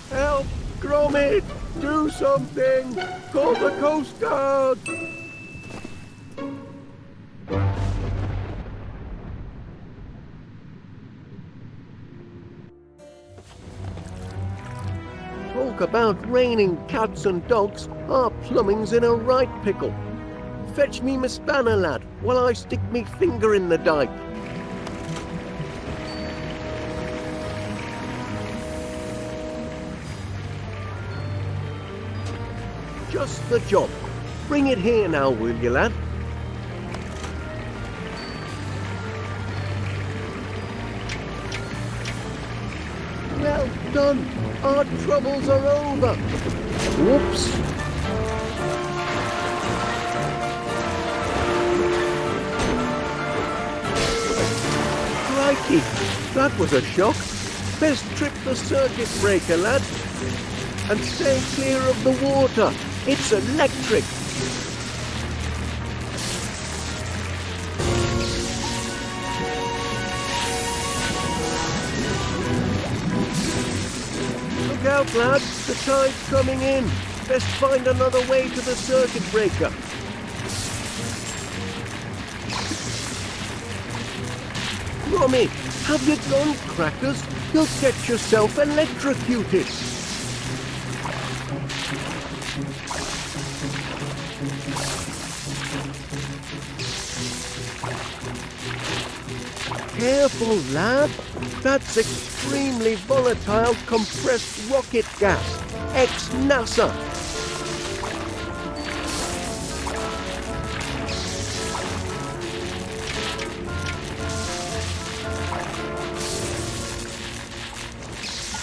Help! Gromit! Do something! Call the Coast Guard! Talk about raining cats and dogs, our plumbing's in a right pickle. Fetch me my spanner, lad, while I stick me finger in the dike. Just the job. Bring it here now, will you, lad? Well done. Our troubles are over. Whoops. Crikey, that was a shock. Best trip the circuit breaker, lad. And stay clear of the water. It's electric. Look out, lad. The tide's coming in. Best find another way to the circuit breaker. Gromit, have you gone crackers? You'll get yourself electrocuted. Careful, lad. That's extremely volatile compressed rocket gas. Ex-NASA.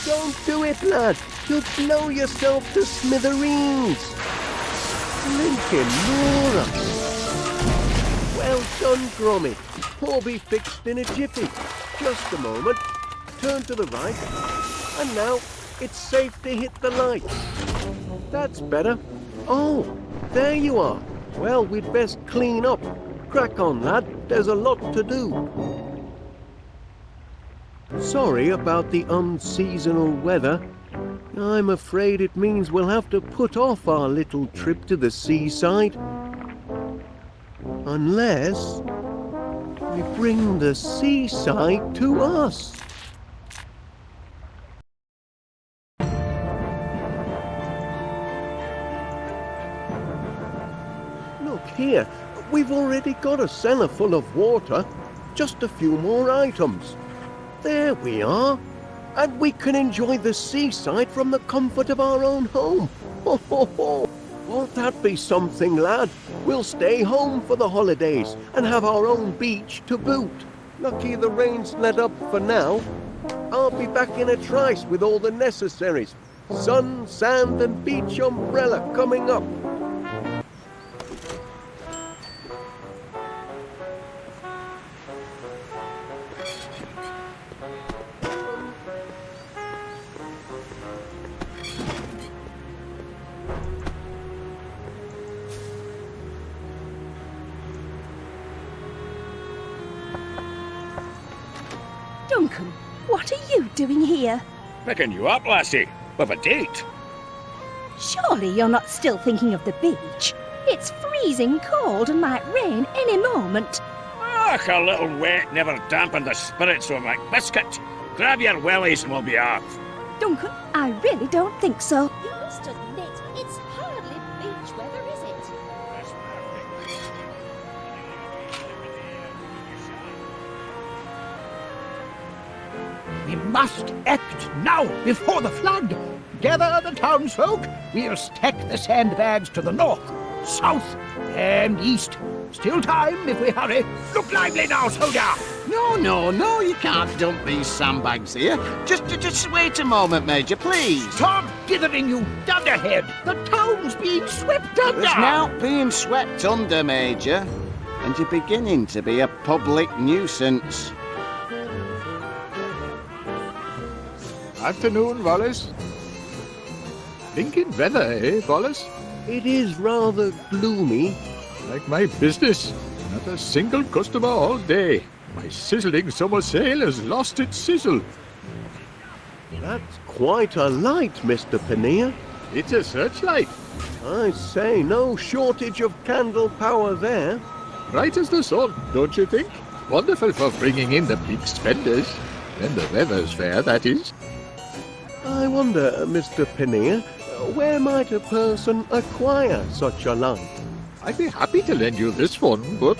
Don't do it, lad. You'll blow yourself to smithereens. Blinkin' Nora. Well done, Gromit. All be fixed in a jiffy. Just a moment. Turn to the right. And now it's safe to hit the light. That's better. Oh, there you are. Well, we'd best clean up. Crack on, lad. There's a lot to do. Sorry about the unseasonal weather. I'm afraid it means we'll have to put off our little trip to the seaside. Unless we bring the seaside to us. Look here, we've already got a cellar full of water. Just a few more items. There we are. And we can enjoy the seaside from the comfort of our own home. Ho, ho, ho. Won't that be something, lad? We'll stay home for the holidays and have our own beach to boot. Lucky the rain's let up for now. I'll be back in a trice with all the necessaries. Sun, sand and beach umbrella coming up. Duncan, what are you doing here? Picking you up, lassie, with a date. Surely you're not still thinking of the beach. It's freezing cold and might rain any moment. Ach, a little wet never dampened the spirits of my biscuit. Grab your wellies and we'll be off. Duncan, I really don't think so. You must admit, it's hardly beach weather, is it? We must act now, before the flood. Gather the townsfolk. We'll stack the sandbags to the north, south, and east. Still time if we hurry. Look lively now, soldier. No, you can't dump these sandbags here. Just wait a moment, Major, please. Stop dithering, you dunderhead! The town's being swept under! It's now being swept under, Major. And you're beginning to be a public nuisance. Afternoon, Wallace. Thinking weather, eh, Wallace? It is rather gloomy. Like my business. Not a single customer all day. My sizzling summer sail has lost its sizzle. That's quite a light, Mr. Panea. It's a searchlight. I say, no shortage of candle power there. Bright as the sun, don't you think? Wonderful for bringing in the big spenders. When the weather's fair, that is. I wonder, Mr. Panea, where might a person acquire such a light? I'd be happy to lend you this one, but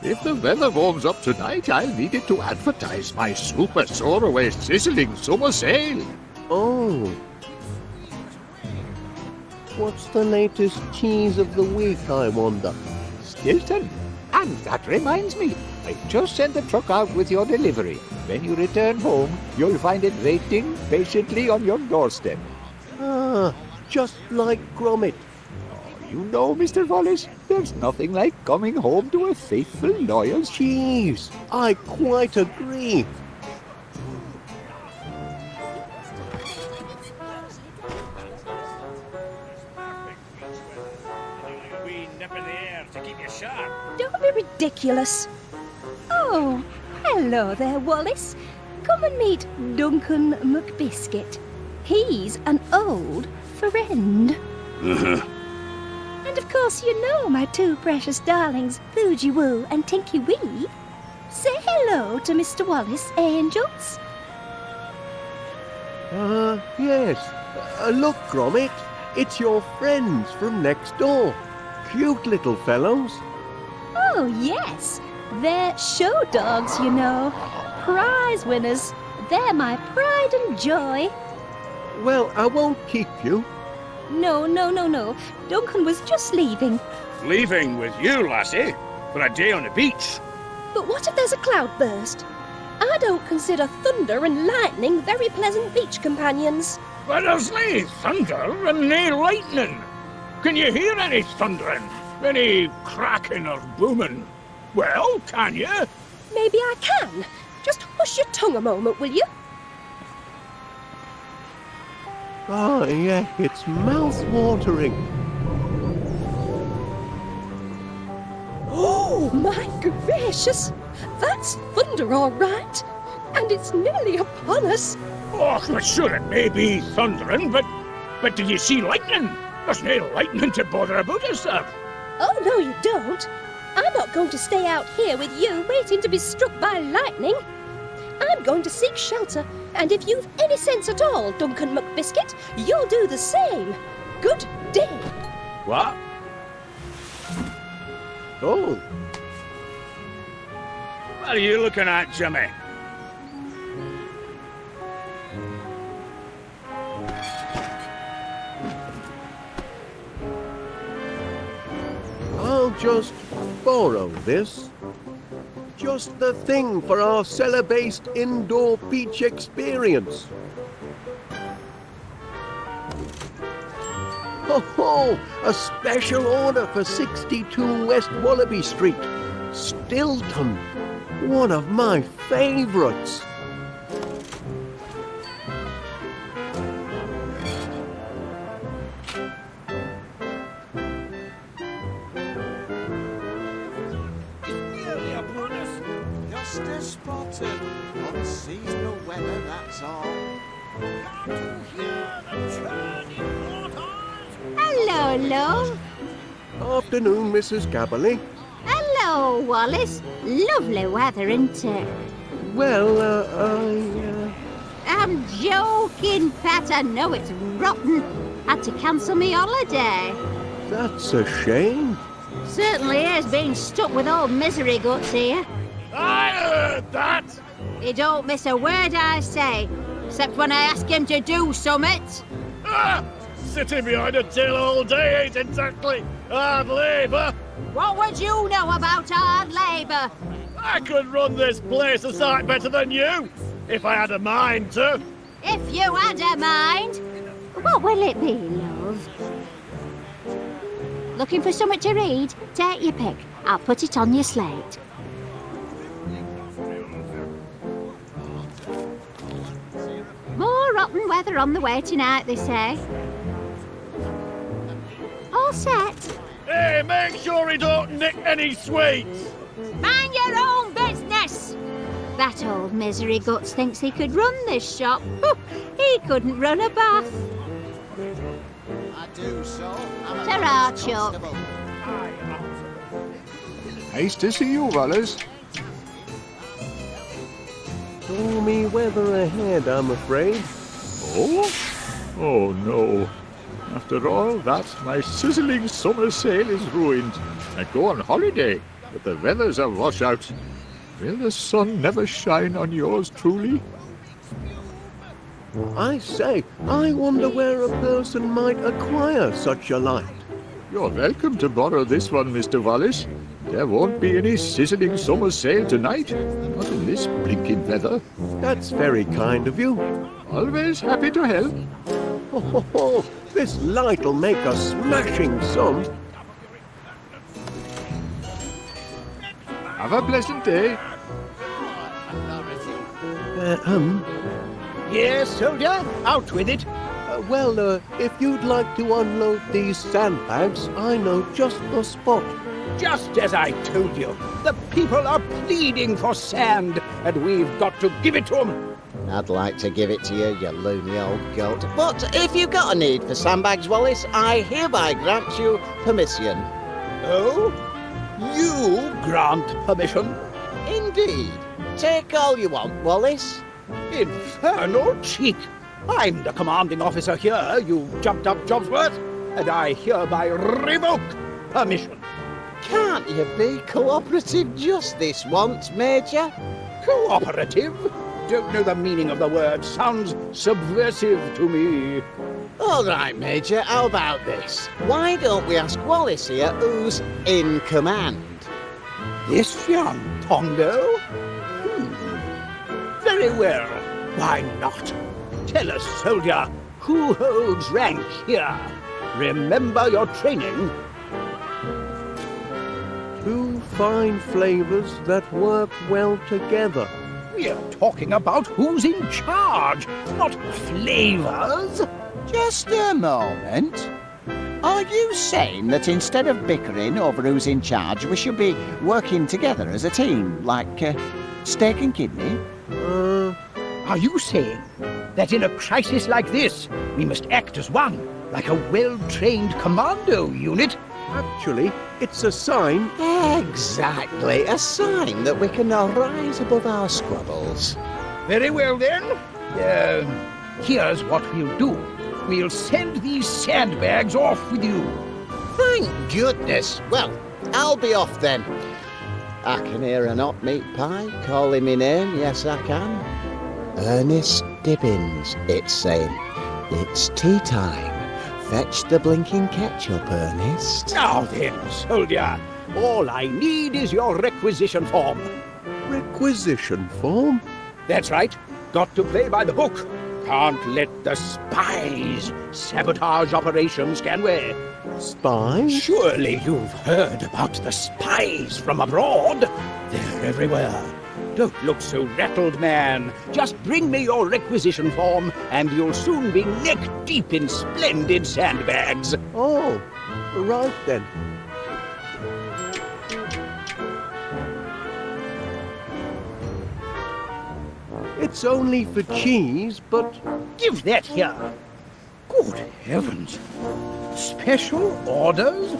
if the weather warms up tonight, I'll need it to advertise my super soaraway sizzling summer sail. Oh. What's the latest cheese of the week, I wonder? Stilton. And that reminds me, I've just sent the truck out with your delivery. When you return home, you'll find it waiting patiently on your doorstep. Ah, just like Gromit. You know, Mr. Wallace, there's nothing like coming home to a faithful, loyal... Jeez, I quite agree. A wee nip in the air to keep you sharp. Don't be ridiculous. Oh, hello there, Wallace. Come and meet Duncan McBiscuit. He's an old friend. And of course you know my two precious darlings, Boogie Woo and Tinky Wee. Say hello to Mr. Wallace, angels. Yes. Look, Gromit, it's your friends from next door. Cute little fellows. Oh, yes. They're show dogs, you know. Prize winners. They're my pride and joy. Well, I won't keep you. No. Duncan was just leaving. Leaving with you, lassie, for a day on the beach. But what if there's a cloudburst? I don't consider thunder and lightning very pleasant beach companions. But there's nae thunder and nae lightning. Can you hear any thundering? Any cracking or booming? Well, can you? Maybe I can. Just hush your tongue a moment, will you? Ah, yeah, it's mouth-watering. Oh, my gracious! That's thunder, all right. And it's nearly upon us. Oh, but sure it may be thundering, but do you see lightning? There's no lightning to bother about us, sir. Oh, no, you don't. I'm not going to stay out here with you waiting to be struck by lightning. I'm going to seek shelter, and if you've any sense at all, Duncan McBiscuit, you'll do the same. Good day. What? Oh, What are you looking at, Jimmy? I'll just borrow this. Just the thing for our cellar-based indoor beach experience. Ho! A special order for 62 West Wallaby Street. Stilton. One of my favourites. Just a spotted. Unseasonal weather, that's all. Hello, love. Afternoon, Mrs. Gabberley. Hello, Wallace. Lovely weather, isn't it? Well, I'm joking, Pat. I know it's rotten. Had to cancel me holiday. that's a shame. Certainly is being stuck with old misery guts here. I heard that! He don't miss a word I say, except when I ask him to do summit. Ah! Sitting behind a till all day ain't exactly hard labour. What would you know about hard labour? I could run this place a sight better than you, if I had a mind to. If you had a mind. What will it be, love? Looking for something to read? Take your pick. I'll put it on your slate. More rotten weather on the way tonight, they say. All set. Hey, make sure he don't nick any sweets. Mind your own business! That old misery guts thinks he could run this shop. He couldn't run a bath. I do so. I'm a Ta-ra, Chuck. constable. Nice to see you, Wallace. Stormy weather ahead, I'm afraid. Oh? Oh no. After all that, my sizzling summer sail is ruined. I go on holiday, but the weather's a washout. Will the sun never shine on yours truly? I say, I wonder where a person might acquire such a light. You're welcome to borrow this one, Mr. Wallace. There won't be any sizzling summer sail tonight. Not in this blinking weather. That's very kind of you. Always happy to help. Oh, this light'll make a smashing sum. Have a pleasant day. Yes, soldier, out with it. If you'd like to unload these sandbags, I know just the spot. Just as I told you, the people are pleading for sand, and we've got to give it to them. I'd like to give it to you, you loony old goat. But if you've got a need for sandbags, Wallace, I hereby grant you permission. Oh? You grant permission? Indeed. Take all you want, Wallace. Infernal cheek! I'm the commanding officer here, you jumped-up Jobsworth, and I hereby revoke permission. Can't you be cooperative just this once, Major? Cooperative? Don't know the meaning of the word. Sounds subversive to me. All right, Major, how about this? Why don't we ask Wallace here who's in command? This young Pongo? Very well. Why not? Tell us, soldier, who holds rank here? Remember your training. Two fine flavors that work well together. We're talking about who's in charge, not flavors. Just a moment. Are you saying that instead of bickering over who's in charge, we should be working together as a team, like steak and kidney? Are you saying that in a crisis like this, we must act as one, like a well-trained commando unit? Actually, it's a sign. Exactly, a sign that we can rise above our squabbles. Very well then. Here's what we'll do. We'll send these sandbags off with you. Thank goodness. Well, I'll be off then. I can hear an hot meat pie calling me name, yes I can. Ernest Dibbins, it's saying. It's tea time. Fetch the blinking ketchup, Ernest. Now then, soldier, all I need is your requisition form. Requisition form? That's right. Got to play by the book. Can't let the spies sabotage operations, can we? Spies? Surely you've heard about the spies from abroad. They're everywhere. Don't look so rattled, man. Just bring me your requisition form, and you'll soon be neck-deep in splendid sandbags. Oh, right then. It's only for cheese, but... Give that here. Good heavens. Special orders?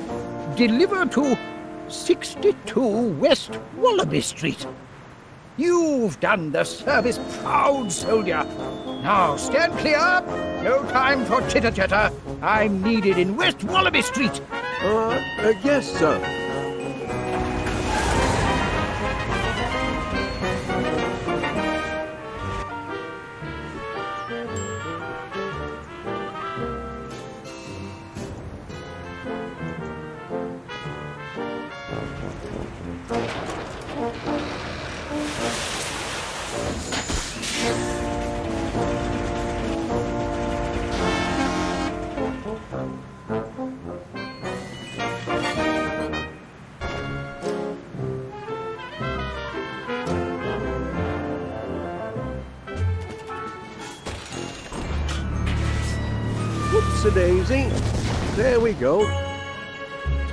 Deliver to 62 West Wallaby Street. You've done the service proud, soldier. Now stand clear. No time for chitter-chatter. I'm needed in West Wallaby Street. Yes, sir. Whoops-a-daisy. There we go.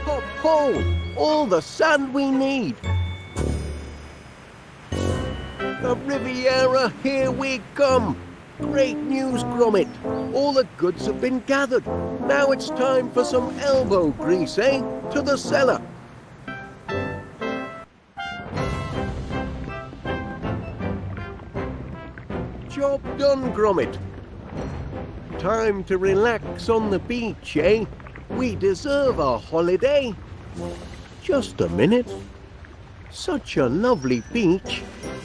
Top hole! All the sand we need. The Riviera, here we come. Great news, Gromit. All the goods have been gathered. Now it's time for some elbow grease, eh? To the cellar. Job done, Gromit. Time to relax on the beach, eh? We deserve a holiday. Just a minute. Such a lovely beach.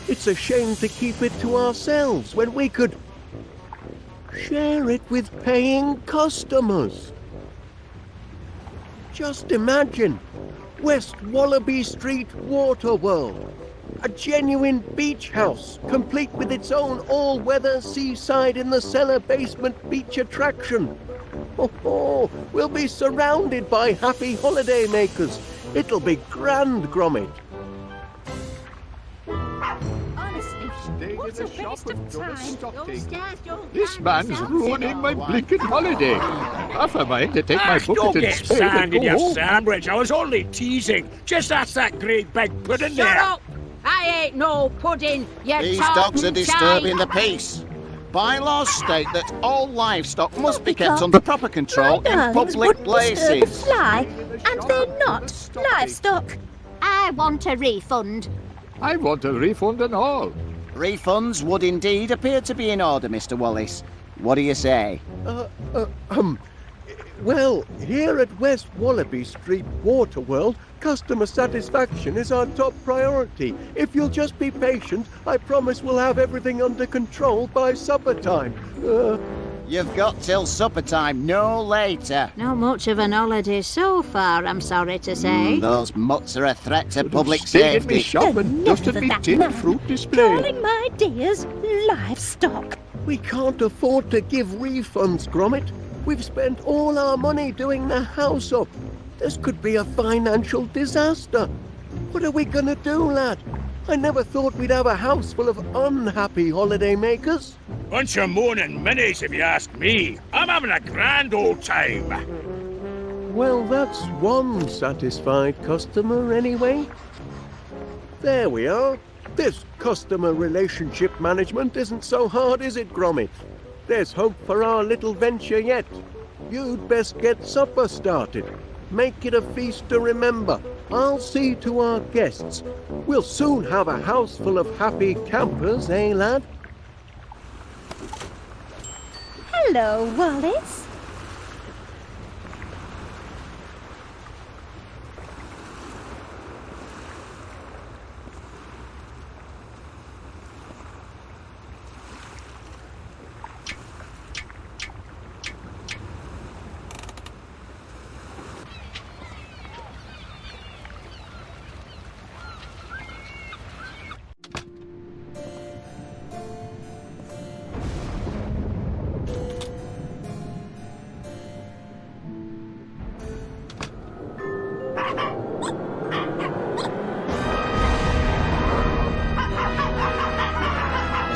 It's a shame to keep it to ourselves when we could share it with paying customers. Just imagine, West Wallaby Street Water World. A genuine beach house, complete with its own all-weather seaside in the cellar basement beach attraction. Oh, we'll be surrounded by happy holiday makers. It'll be grand, Gromit. Honestly, what a waste of time. Those stairs don't This hang man's themselves ruining in. my blinking holiday. Half a mind to take my Don't bucket get and spade sand and in go your home. sandwich. I was only teasing. Just ask that great big pudding Shut there. up! I ain't no pudding, you These talking dogs are disturbing child. the peace. Bylaws state that all livestock must be kept Because under proper control my in darlings public wouldn't disturb a places. fly, and they're not livestock. I want a refund. I want a refund and all. Refunds would indeed appear to be in order, Mr. Wallace. What do you say? Well, here at West Wallaby Street Water World, customer satisfaction is our top priority. If you'll just be patient, I promise we'll have everything under control by supper time. You've got till supper time, no later. Not much of an holiday so far, I'm sorry to say. Those mutts are a threat to public Stayed in me safety. shop and dusted me that tin man. fruit display. Calling my dears livestock. We can't afford to give refunds, Gromit. We've spent all our money doing the house up. This could be a financial disaster. What are we gonna do, lad? I never thought we'd have a house full of unhappy holiday makers. Bunch of moaning minis, if you ask me. I'm having a grand old time. Well, that's one satisfied customer anyway. There we are. This customer relationship management isn't so hard, is it, Gromit? There's hope for our little venture yet. You'd best get supper started. Make it a feast to remember. I'll see to our guests. We'll soon have a house full of happy campers, eh, lad? Hello, Wallace.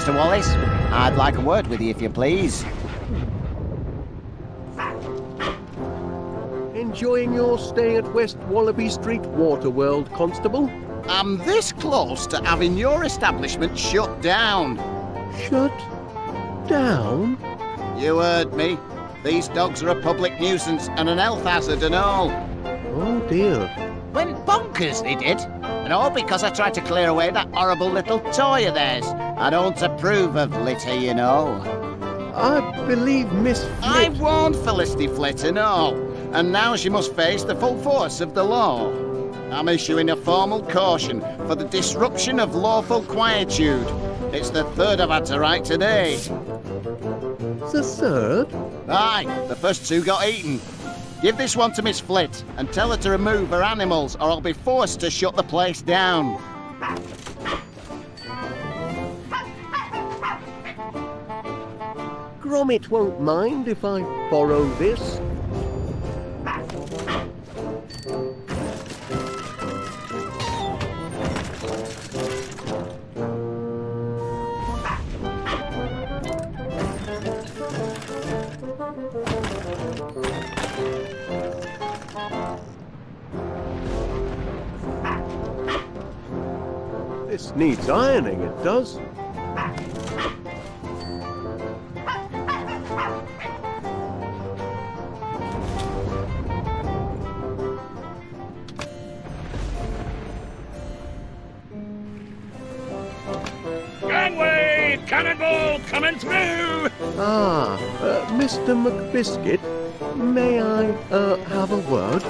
Mr. Wallace, I'd like a word with you, if you please. Enjoying your stay at West Wallaby Street Water World, Constable? I'm this close to having your establishment shut down. Shut down? You heard me. These dogs are a public nuisance and an health hazard and all. Oh dear. Went bonkers, they did. And all because I tried to clear away that horrible little toy of theirs. I don't approve of litter, you know. I believe Miss I Flit... warned Felicity Flit and all, and now she must face the full force of the law. I'm issuing a formal caution for the disruption of lawful quietude. It's the third I've had to write today. The third? Aye, the first two got eaten. Give this one to Miss Flit and tell her to remove her animals or I'll be forced to shut the place down. Gromit won't mind if I borrow this. This needs ironing, it does. Gangway! Cannonball coming through! Ah, Mr. McBiscuit, may I, have a word?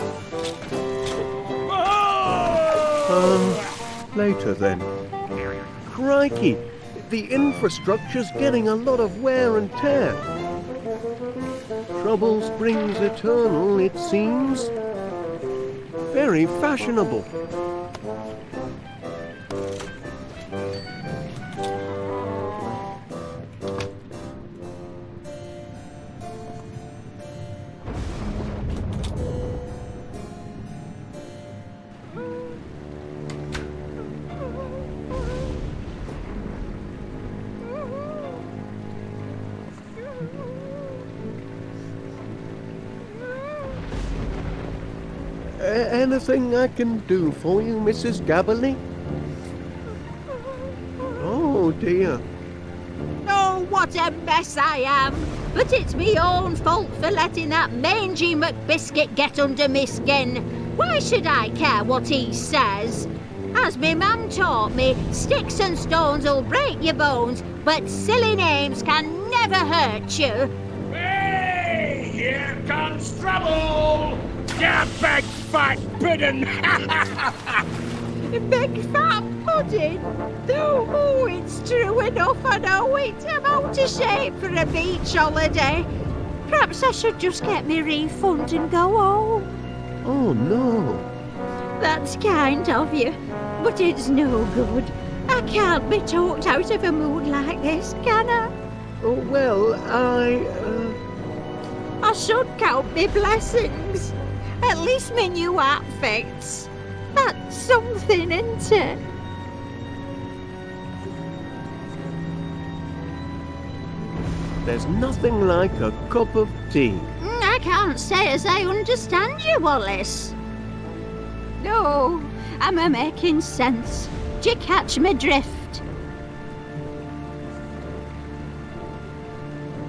Later then. Crikey, the infrastructure's getting a lot of wear and tear. Trouble springs eternal, it seems. Very fashionable. Anything I can do for you, Mrs. Gabberley? Oh dear. Oh, what a mess I am! But it's me own fault for letting that mangy McBiscuit get under me skin. Why should I care what he says? As me mum taught me, sticks and stones'll break your bones, but silly names can never hurt you. Hey! Here comes trouble! You big fat puddin'! Big fat pudding? Oh, it's true enough, I know it. I'm out of shape for a beach holiday. Perhaps I should just get me refund and go home. Oh no. That's kind of you, but it's no good. I can't be talked out of a mood like this, can I? Oh, well, I should count me blessings. At least me new outfits. That's something, isn't it? There's nothing like a cup of tea. I can't say as I understand you, Wallace. No, I'm a making sense. Do you catch me drift?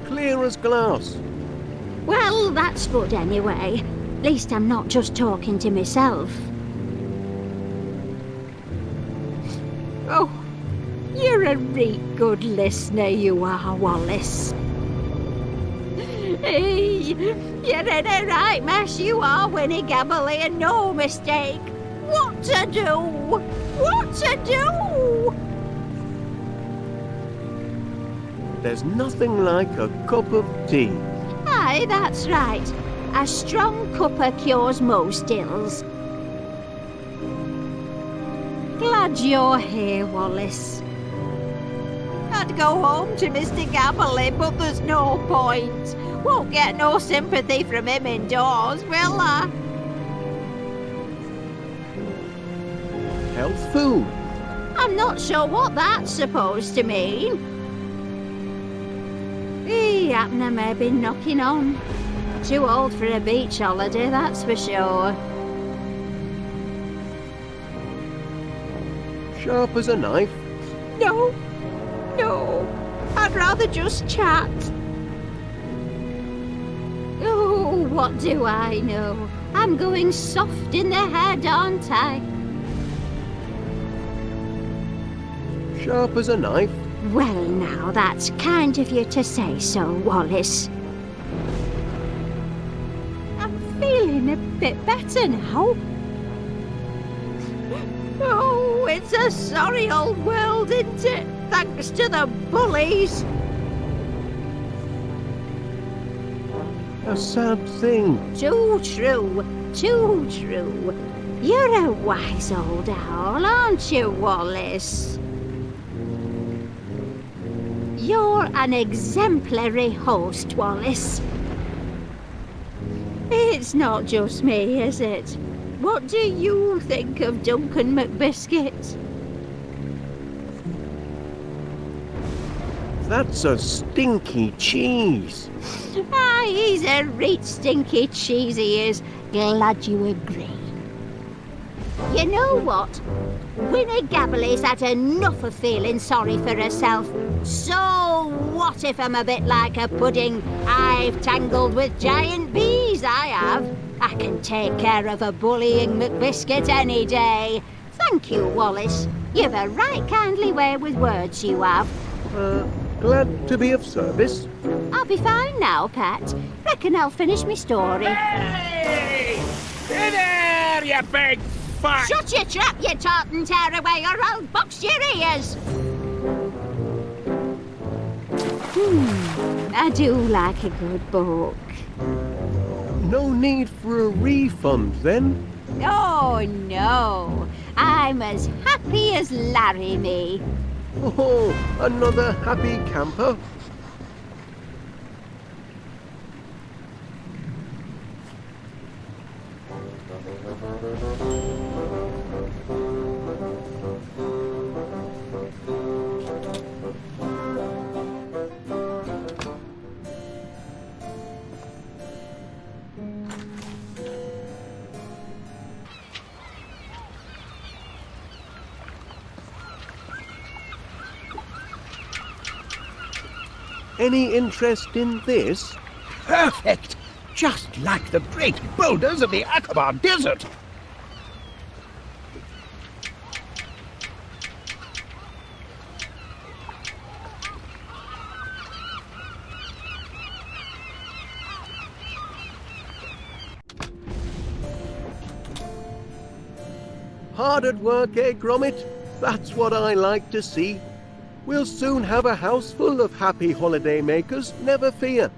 Clear as glass. Well, that's good anyway. At least I'm not just talking to myself. Oh, you're a real good listener, you are, Wallace. Hey, you're in a right mess, you are, Winnie Gabberley, and no mistake. What to do? What to do? There's nothing like a cup of tea. Aye, that's right. A strong cuppa cures most ills. Glad you're here, Wallace. I'd go home to Mr. Gabberley, but there's no point. Won't get no sympathy from him indoors, will I? Health food. I'm not sure what that's supposed to mean. He happen to may be knocking on. Too old for a beach holiday, that's for sure. Sharp as a knife. No, I'd rather just chat. Oh, what do I know? I'm going soft in the head, aren't I? Sharp as a knife. Well, now, that's kind of you to say so, Wallace. I'm feeling a bit better now. Oh, it's a sorry old world, isn't it? Thanks to the bullies. A sad thing. Too true, too true. You're a wise old owl, aren't you, Wallace? You're an exemplary host, Wallace. It's not just me, is it? What do you think of Duncan McBiscuit? That's a stinky cheese. Aye, he's a reet stinky cheese he is. glad you agree. You know what? Winnie Gabbley's had enough of feeling sorry for herself. So what if I'm a bit like a pudding? I've tangled with giant bees, I have. I can take care of a bullying McBiscuit any day. Thank you, Wallace. You've a right kindly way with words, you have. Glad to be of service. I'll be fine now, Pat. Reckon I'll finish my story. Hey! Hey there, you big fat... Shut your trap, you tartan tearaway, or I'll box your ears! I do like a good book. No need for a refund, then? Oh, no. I'm as happy as Larry me. Oh, another happy camper. Any interest in this? Perfect! Just like the great boulders of the Aqaba Desert. Hard at work, eh, Gromit? That's what I like to see. We'll soon have a house full of happy holiday makers, never fear.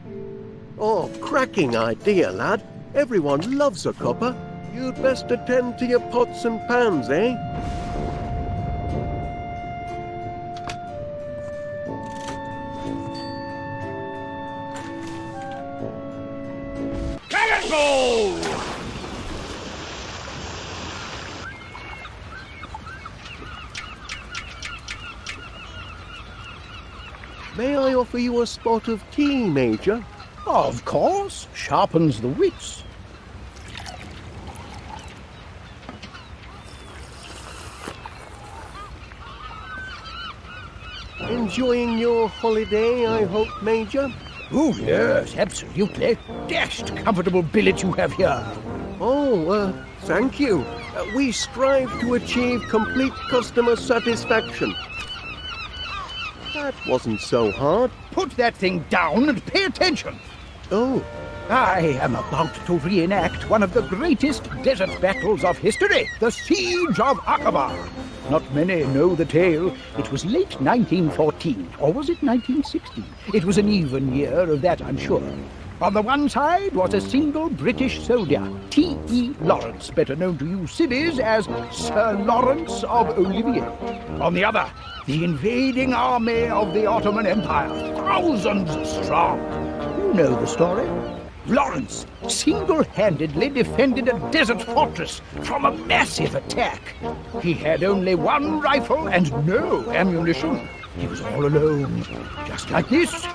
Oh, cracking idea, lad. Everyone loves a cuppa. You'd best attend to your pots and pans, eh? Cannonball! May I offer you a spot of tea, Major? Of course, sharpens the wits. Enjoying your holiday, I hope, Major? Oh, yes, absolutely. Dashed comfortable billet you have here. Oh, thank you. We strive to achieve complete customer satisfaction. That wasn't so hard. Put that thing down and pay attention. Oh, I am about to reenact one of the greatest desert battles of history, the Siege of Aqaba. Not many know the tale. It was late 1914, or was it 1916? It was an even year, of that I'm sure. On the one side was a single British soldier, T.E. Lawrence, better known to you civvies as Sir Lawrence of Olivier. On the other, the invading army of the Ottoman Empire, thousands strong. You know the story. Lawrence single-handedly defended a desert fortress from a massive attack. He had only one rifle and no ammunition. He was all alone, just like this.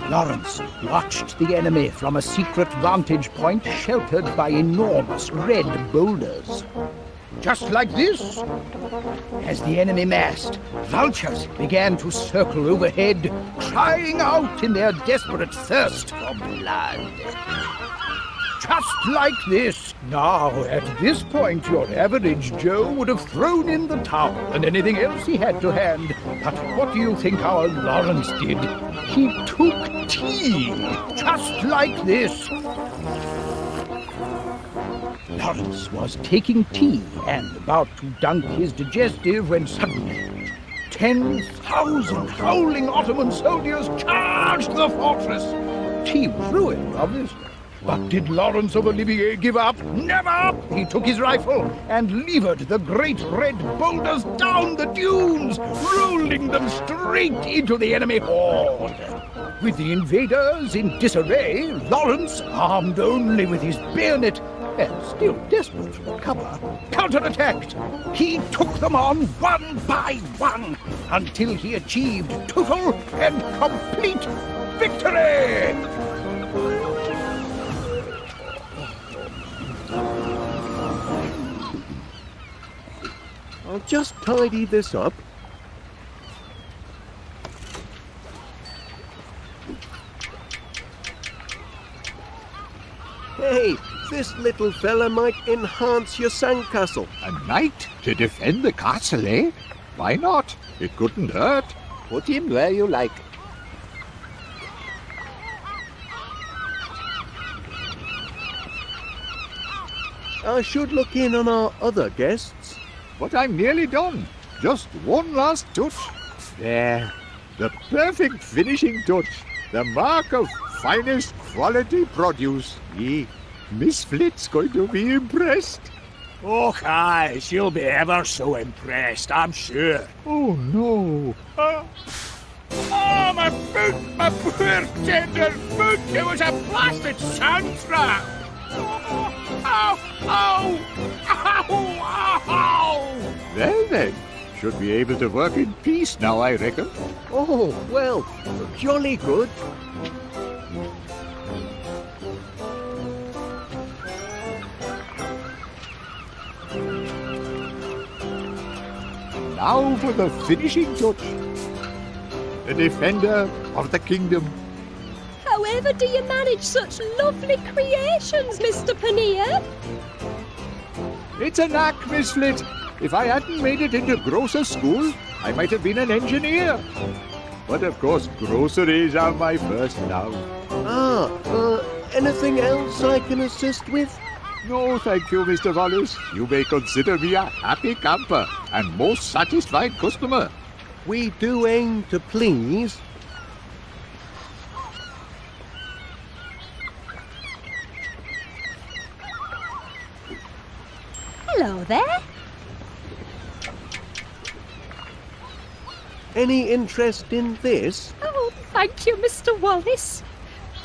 Lawrence watched the enemy from a secret vantage point sheltered by enormous red boulders. Just like this. As the enemy massed, vultures began to circle overhead, crying out in their desperate thirst for blood. Just like this. Now, at this point, your average Joe would have thrown in the towel and anything else he had to hand. But what do you think our Lawrence did? He took tea, just like this. Lawrence was taking tea and about to dunk his digestive when suddenly 10,000 howling Ottoman soldiers charged the fortress. Tea was ruined, obviously. But did Lawrence of Olivier give up? Never! He took his rifle and levered the great red boulders down the dunes, rolling them straight into the enemy horde. With the invaders in disarray, Lawrence, armed only with his bayonet, and still desperate for cover, counterattacked. He took them on one by one until he achieved total and complete victory! I'll just tidy this up. Hey, this little fella might enhance your sandcastle. A knight to defend the castle, eh? Why not? It couldn't hurt. Put him where you like. I should look in on our other guests. But I'm nearly done. Just one last touch. There. The perfect finishing touch. The mark of finest quality produce. Miss Flit's going to be impressed. Oh, aye, she'll be ever so impressed, I'm sure. Oh, no. Oh, my foot! My poor tender foot! It was a blasted sand trap! Ow! Ow! Ow! Ow! Well then, should be able to work in peace now, I reckon. Oh, well, jolly good. Now for the finishing touch. The defender of the kingdom. However do you manage such lovely creations, Mr. Paneer? It's a knack, Miss Flit. If I hadn't made it into grocer school, I might have been an engineer. But of course, groceries are my first love. Anything else I can assist with? No, thank you, Mr. Wallace. You may consider me a happy camper and most satisfied customer. We do aim to please. Hello there. Any interest in this? Oh, thank you, Mr. Wallace.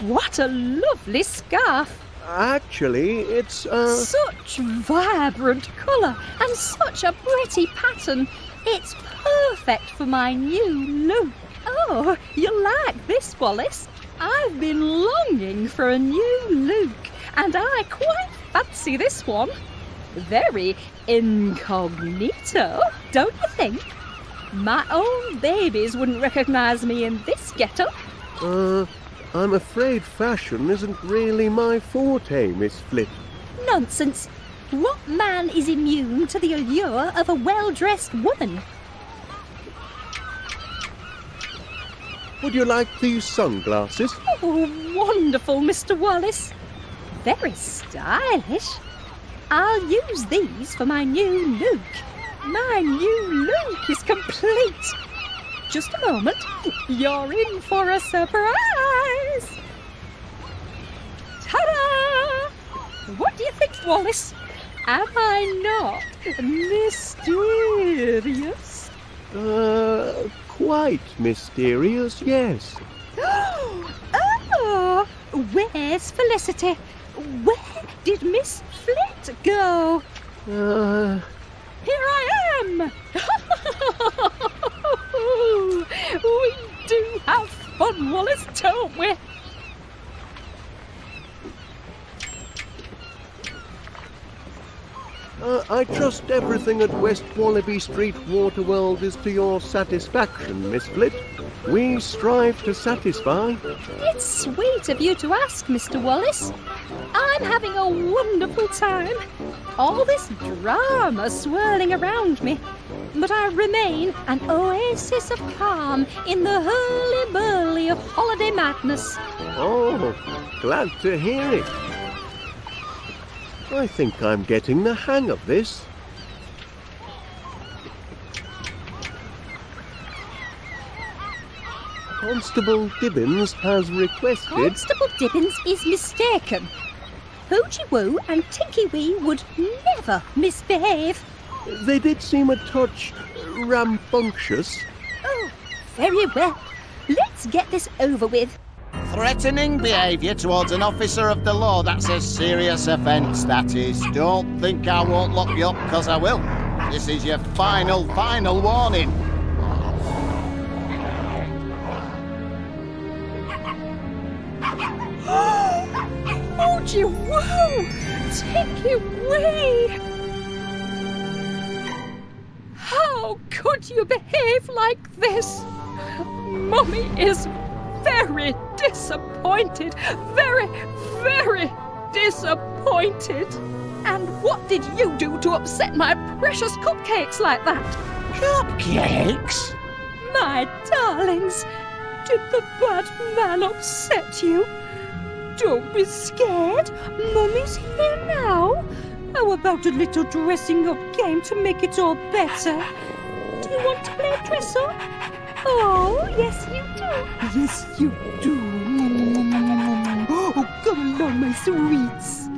What a lovely scarf. Actually, it's, Such vibrant colour and such a pretty pattern. It's perfect for my new look. Oh, you'll like this, Wallace. I've been longing for a new look, and I quite fancy this one. Very incognito, don't you think? My own babies wouldn't recognise me in this get-up. I'm afraid fashion isn't really my forte, Miss Flit. Nonsense. What man is immune to the allure of a well-dressed woman? Would you like these sunglasses? Oh, wonderful, Mr. Wallace. Very stylish. I'll use these for my new look. My new look is complete. Just a moment. You're in for a surprise. Ta-da! What do you think, Wallace? Am I not mysterious? Quite mysterious, yes. Oh, where's Felicity? Where did Miss Flit go? Here I am! We do have fun, Wallace, don't we? I trust everything at West Wallaby Street Waterworld is to your satisfaction, Miss Flit. We strive to satisfy. It's sweet of you to ask, Mr. Wallace. I'm having a wonderful time. All this drama swirling around me. But I remain an oasis of calm in the hurly-burly of holiday madness. Oh, glad to hear it. I think I'm getting the hang of this. Constable Dibbins has requested... Constable Dibbins is mistaken. Hoochie Woo and Tinky Wee would never misbehave. They did seem a touch rambunctious. Oh, very well. Let's get this over with. Threatening behaviour towards an officer of the law, that's a serious offence, that is. Don't think I won't lock you up, because I will. This is your final warning. Hoochie Woo! Tinky Wee! How could you behave like this? Mummy is very disappointed. Very, very disappointed. And what did you do to upset my precious cupcakes like that? Cupcakes? My darlings, did the bad man upset you? Don't be scared. Mummy's here now. How about a little dressing up game to make it all better? Do you want to play dress up? Oh, yes you do. Yes you do. Oh, come along, my sweets.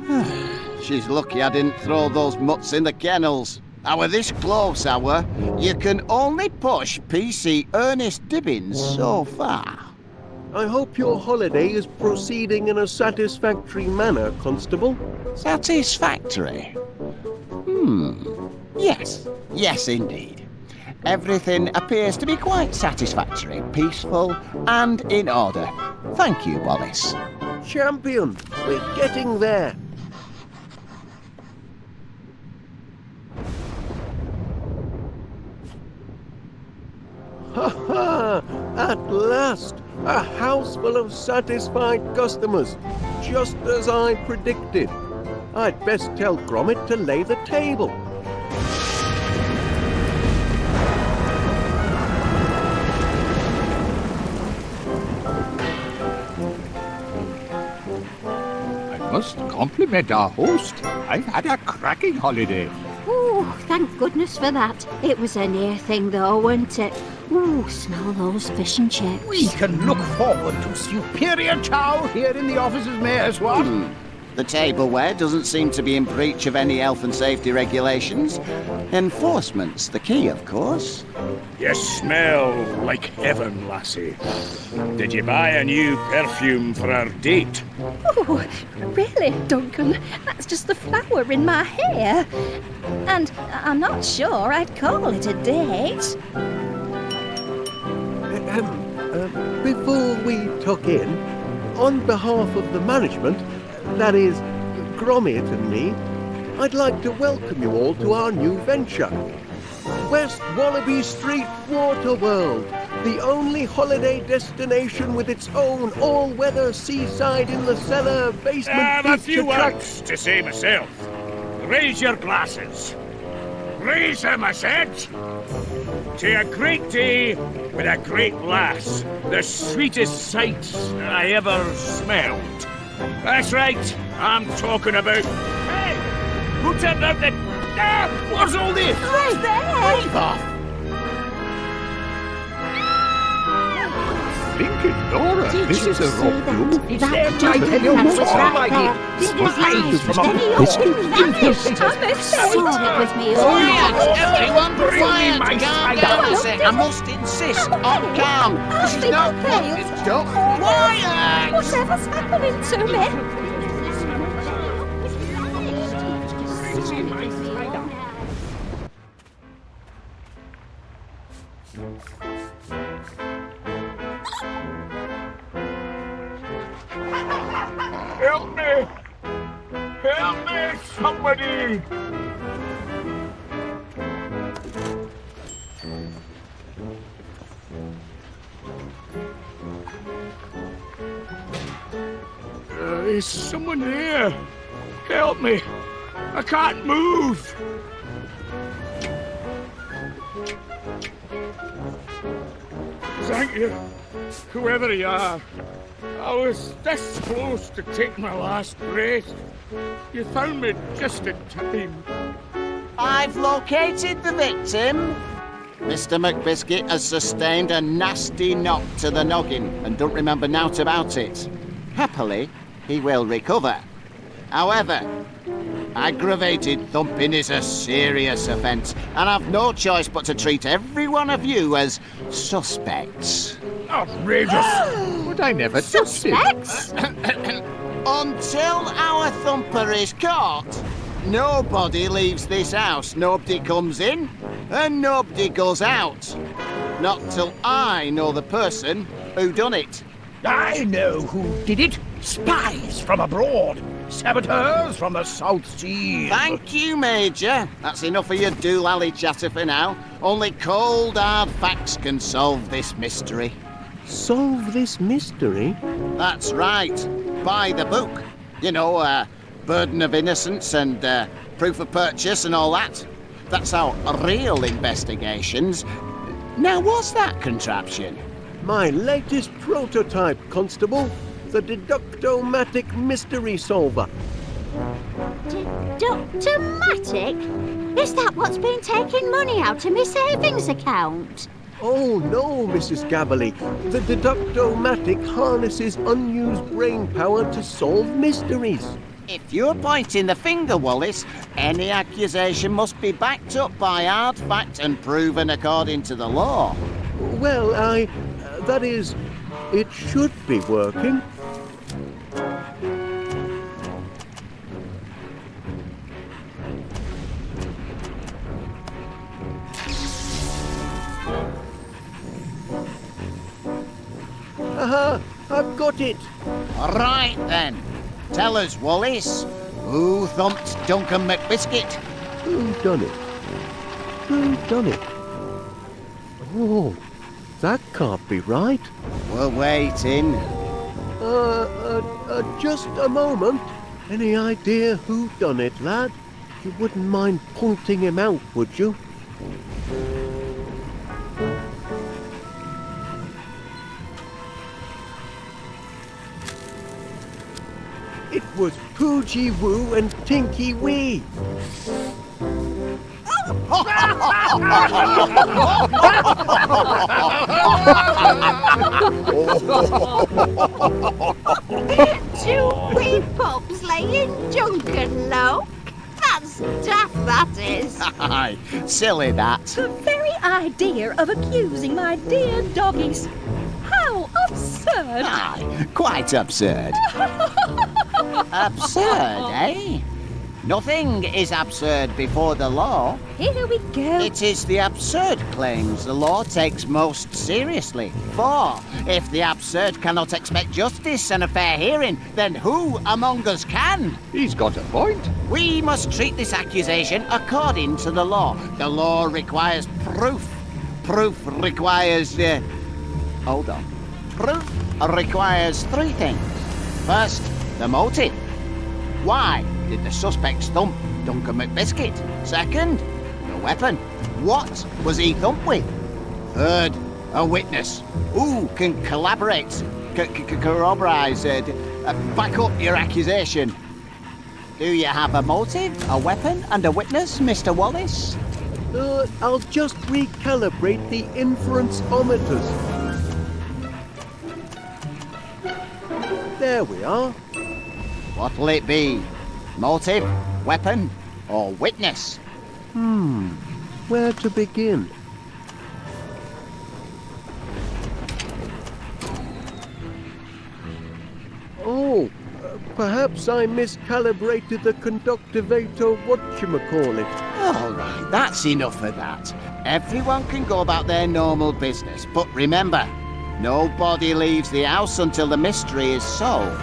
She's lucky I didn't throw those mutts in the kennels. Hour this close hour, you can only push PC Ernest Dibbins so far. I hope your holiday is proceeding in a satisfactory manner, Constable. Satisfactory? Yes. Yes, indeed. Everything appears to be quite satisfactory, peaceful, and in order. Thank you, Wallace. Champion, we're getting there. Ha ha! At last! A house full of satisfied customers, just as I predicted. I'd best tell Gromit to lay the table. I must compliment our host. I've had a cracking holiday. Oh, thank goodness for that. It was a near thing though, wasn't it? Ooh, smell those fish and chips. We can look forward to superior chow here in the officers' mayor's ward. The tableware doesn't seem to be in breach of any health and safety regulations. Enforcement's the key, of course. You smell like heaven, lassie. Did you buy a new perfume for our date? Oh, really, Duncan? That's just the flower in my hair. And I'm not sure I'd call it a date. Before we tuck in, on behalf of the management, that is, Gromit and me, I'd like to welcome you all to our new venture. West Wallaby Street Water World, the only holiday destination with its own all-weather seaside in the cellar basement I have a beach few attract- words to say myself. Raise your glasses. Raise them, I said. To a great day with a great lass. The sweetest sight I ever smelled. That's right, I'm talking about... Hey! Who turned out the... Ah! What's all this? Right there! Leave off. Blinking Dora, Did this you is a see rock that? group. It's That their Duncan right, you Campbell's must right like there. it. Big as Spies life. from a Then he biscuit opened vanished. infiltrator. Sorted with me. Everyone Bring me quiet, my calm cider. down a sec. I must insist on calm. This is not wanted stuff. Quiet! Whatever's happening to me? Help me! Help me, somebody! Is someone there? Help me! I can't move! Thank you, whoever you are. I was this close to taking my last breath. You found me just in time. I've located the victim. Mr. McBiscuit has sustained a nasty knock to the noggin and don't remember naught about it. Happily, he will recover. However, aggravated thumping is a serious offence, and I've no choice but to treat every one of you as suspects. Outrageous! But I never touched it. Suspects? Until our thumper is caught, nobody leaves this house. Nobody comes in, and nobody goes out. Not till I know the person who done it. I know who did it. Spies from abroad. saboteurs from the South Sea. Thank you, Major. That's enough of your doolally chatter for now. Only cold, hard facts can solve this mystery. Solve this mystery? That's right. By the book. You know, burden of innocence and proof of purchase and all that. That's how real investigations. Now, what's that contraption? My latest prototype, Constable. The Deductomatic Mystery Solver. Deductomatic? Is that what's been taking money out of my savings account? Oh no, Mrs. Gabberley. The Deductomatic harnesses unused brain power to solve mysteries. If you're pointing the finger, Wallace, any accusation must be backed up by hard fact and proven according to the law. Well, that is, it should be working. Aha! I've got it! Right then. Tell us, Wallace, who thumped Duncan McBiscuit? Who done it? Who done it? Oh, that can't be right. We're waiting. Just a moment. Any idea who done it, lad? You wouldn't mind pointing him out, would you? It was Poogie Woo and Tinky Wee. Two wee pups laying Duncan low? That's daft, that is. Aye, silly that. The very idea of accusing my dear doggies. How absurd! Aye, quite absurd. Absurd, eh? Nothing is absurd before the law. Here we go. It is the absurd claims the law takes most seriously. For if the absurd cannot expect justice and a fair hearing, then who among us can? He's got a point. We must treat this accusation according to the law. The law requires proof. Proof requires... hold on. Proof requires three things. First, the motive. Why did the suspects thump Duncan McBiscuit? Second, the weapon. What was he thumped with? Third, a witness. Who can collaborate, corroborate, back up your accusation? Do you have a motive, a weapon, and a witness, Mr. Wallace? I'll just recalibrate the inference-ometers. There we are. What'll it be? Motive, weapon, or witness? Where to begin? Oh, perhaps I miscalibrated the conductivator whatchamacallit. All right, that's enough of that. Everyone can go about their normal business, but remember, nobody leaves the house until the mystery is solved.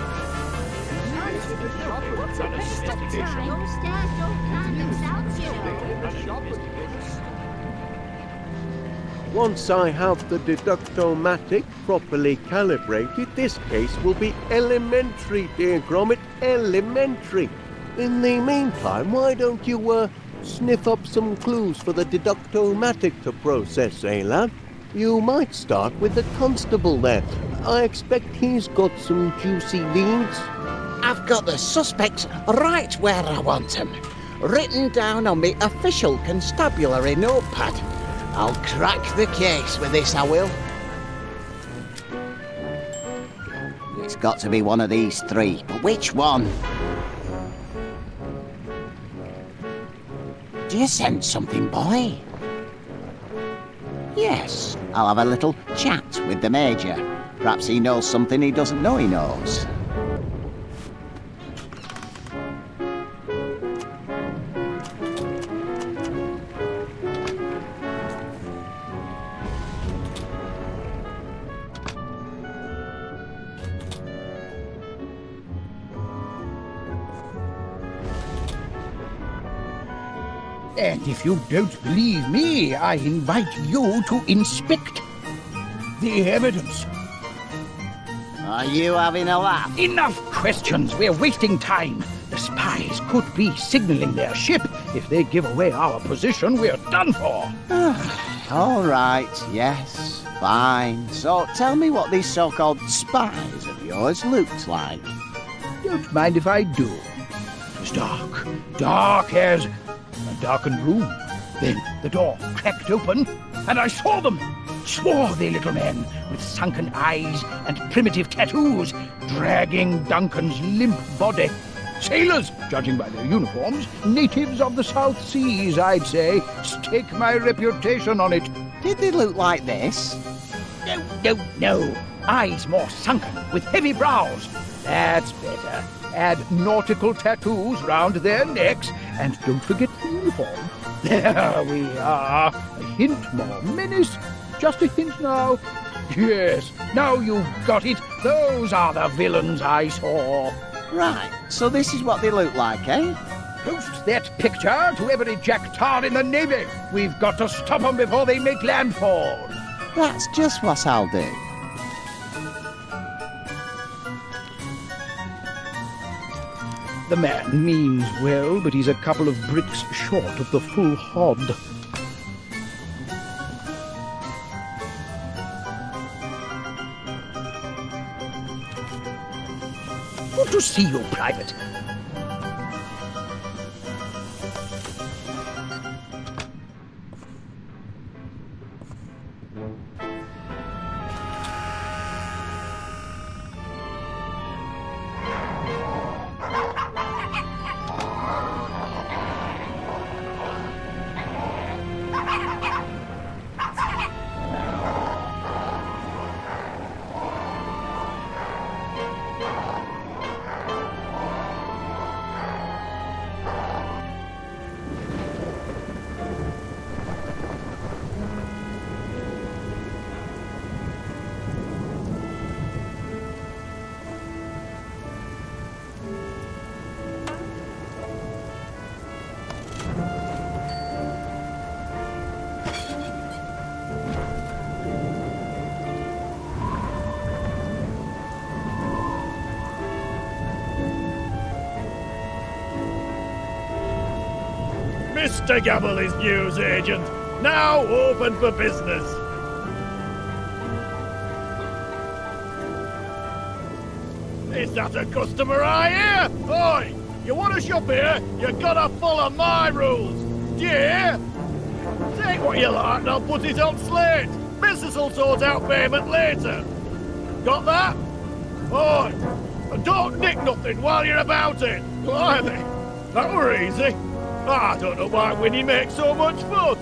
Once I have the Deductomatic properly calibrated, this case will be elementary, dear Gromit, elementary. In the meantime, why don't you, sniff up some clues for the Deductomatic to process, eh, lad? You might start with the constable there. I expect he's got some juicy leads. I've got the suspects right where I want them, written down on me official constabulary notepad. I'll crack the case with this, I will. It's got to be one of these three, but which one? Do you sense something, boy? Yes, I'll have a little chat with the Major. Perhaps he knows something he doesn't know he knows. And if you don't believe me, I invite you to inspect the evidence. Are you having a laugh? Enough questions. We're wasting time. The spies could be signaling their ship. If they give away our position, we're done for. All right, yes, fine. So tell me what these so-called spies of yours looked like. Don't mind if I do. It was dark. Dark as a darkened room. Then the door cracked open, and I saw them. Swarthy little men with sunken eyes and primitive tattoos, dragging Duncan's limp body. Sailors, judging by their uniforms, natives of the South Seas, I'd say. Stake my reputation on it. Did they look like this? No. Eyes more sunken, with heavy brows. That's better. Add nautical tattoos round their necks, and don't forget the uniform. There we are. A hint more menace. Just a hint now. Yes, now you've got it. Those are the villains I saw. Right, so this is what they look like, eh? Post that picture to every jack-tar in the Navy. We've got to stop them before they make landfall. That's just what I'll do. The man means well, but he's a couple of bricks short of the full hod. Good to see you, Private. Mr. Gabble is news agent, now open for business. Is that a customer I hear? Oi, you want to shop here, you gotta follow my rules. Do you hear? Take what you like and I'll put it on slate. Business will sort out payment later. Got that? Oi, and don't nick nothing while you're about it. Blimey, that were easy. I don't know why Winnie makes so much fuss.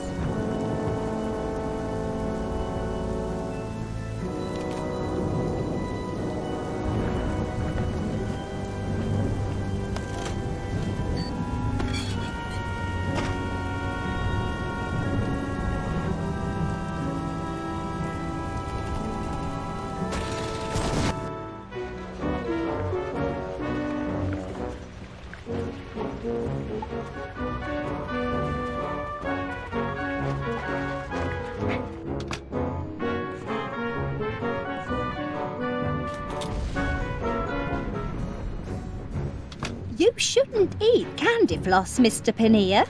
You shouldn't eat candy floss, Mr. Paneer.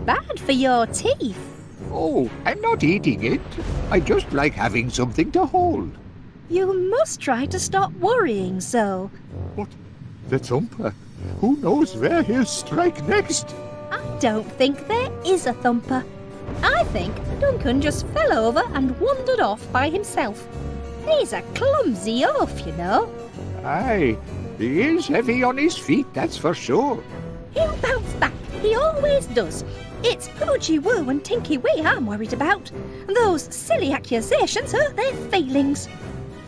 Bad for your teeth. Oh, I'm not eating it. I just like having something to hold. You must try to stop worrying so. What? The Thumper? Who knows where he'll strike next? I don't think there is a Thumper. I think Duncan just fell over and wandered off by himself. He's a clumsy oaf, you know. Aye, he is heavy on his feet, that's for sure. He'll bounce back. He always does. It's Poochie Woo and Tinky Wee I'm worried about. Those silly accusations hurt their feelings.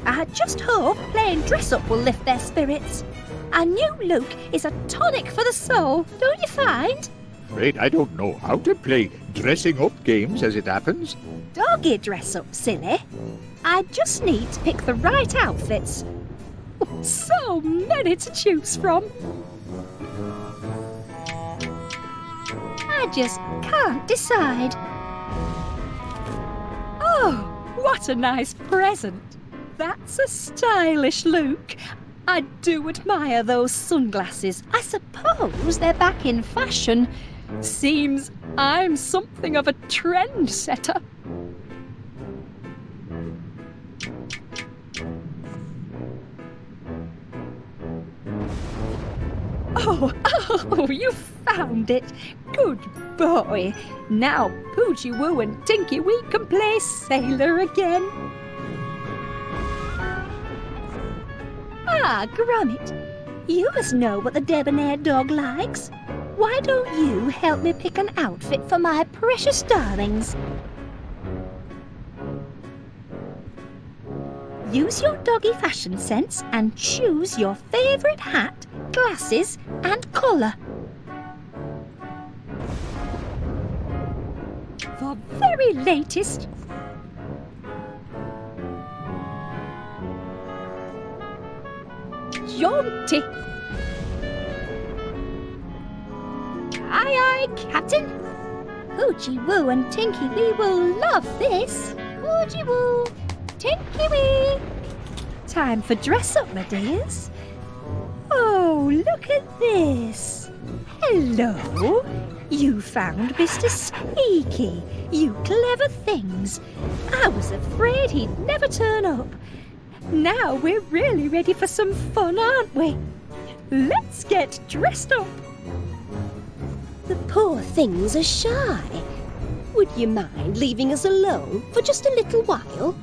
I just hope playing dress-up will lift their spirits. A new look is a tonic for the soul, don't you find? Afraid I don't know how to play dressing-up games as it happens. Doggy dress-up, silly. I just need to pick the right outfits. So many to choose from. I just can't decide. Oh, what a nice present. That's a stylish look. I do admire those sunglasses. I suppose they're back in fashion. Seems I'm something of a trendsetter. Oh, you found it. Good boy. Now Poochie Woo and Tinky Wee can play sailor again. Ah, Gromit, you must know what the debonair dog likes. Why don't you help me pick an outfit for my precious darlings? Use your doggy fashion sense and choose your favourite hat, glasses and collar. For very latest, jaunty. Aye, aye, Captain. Poochie Woo and Tinky Wee will love this. Poochie Woo, Tinky Wee. Time for dress up, my dears. Oh, look at this. Hello. You found Mr. Squeaky. You clever things. I was afraid he'd never turn up. Now we're really ready for some fun, aren't we? Let's get dressed up. The poor things are shy. Would you mind leaving us alone for just a little while?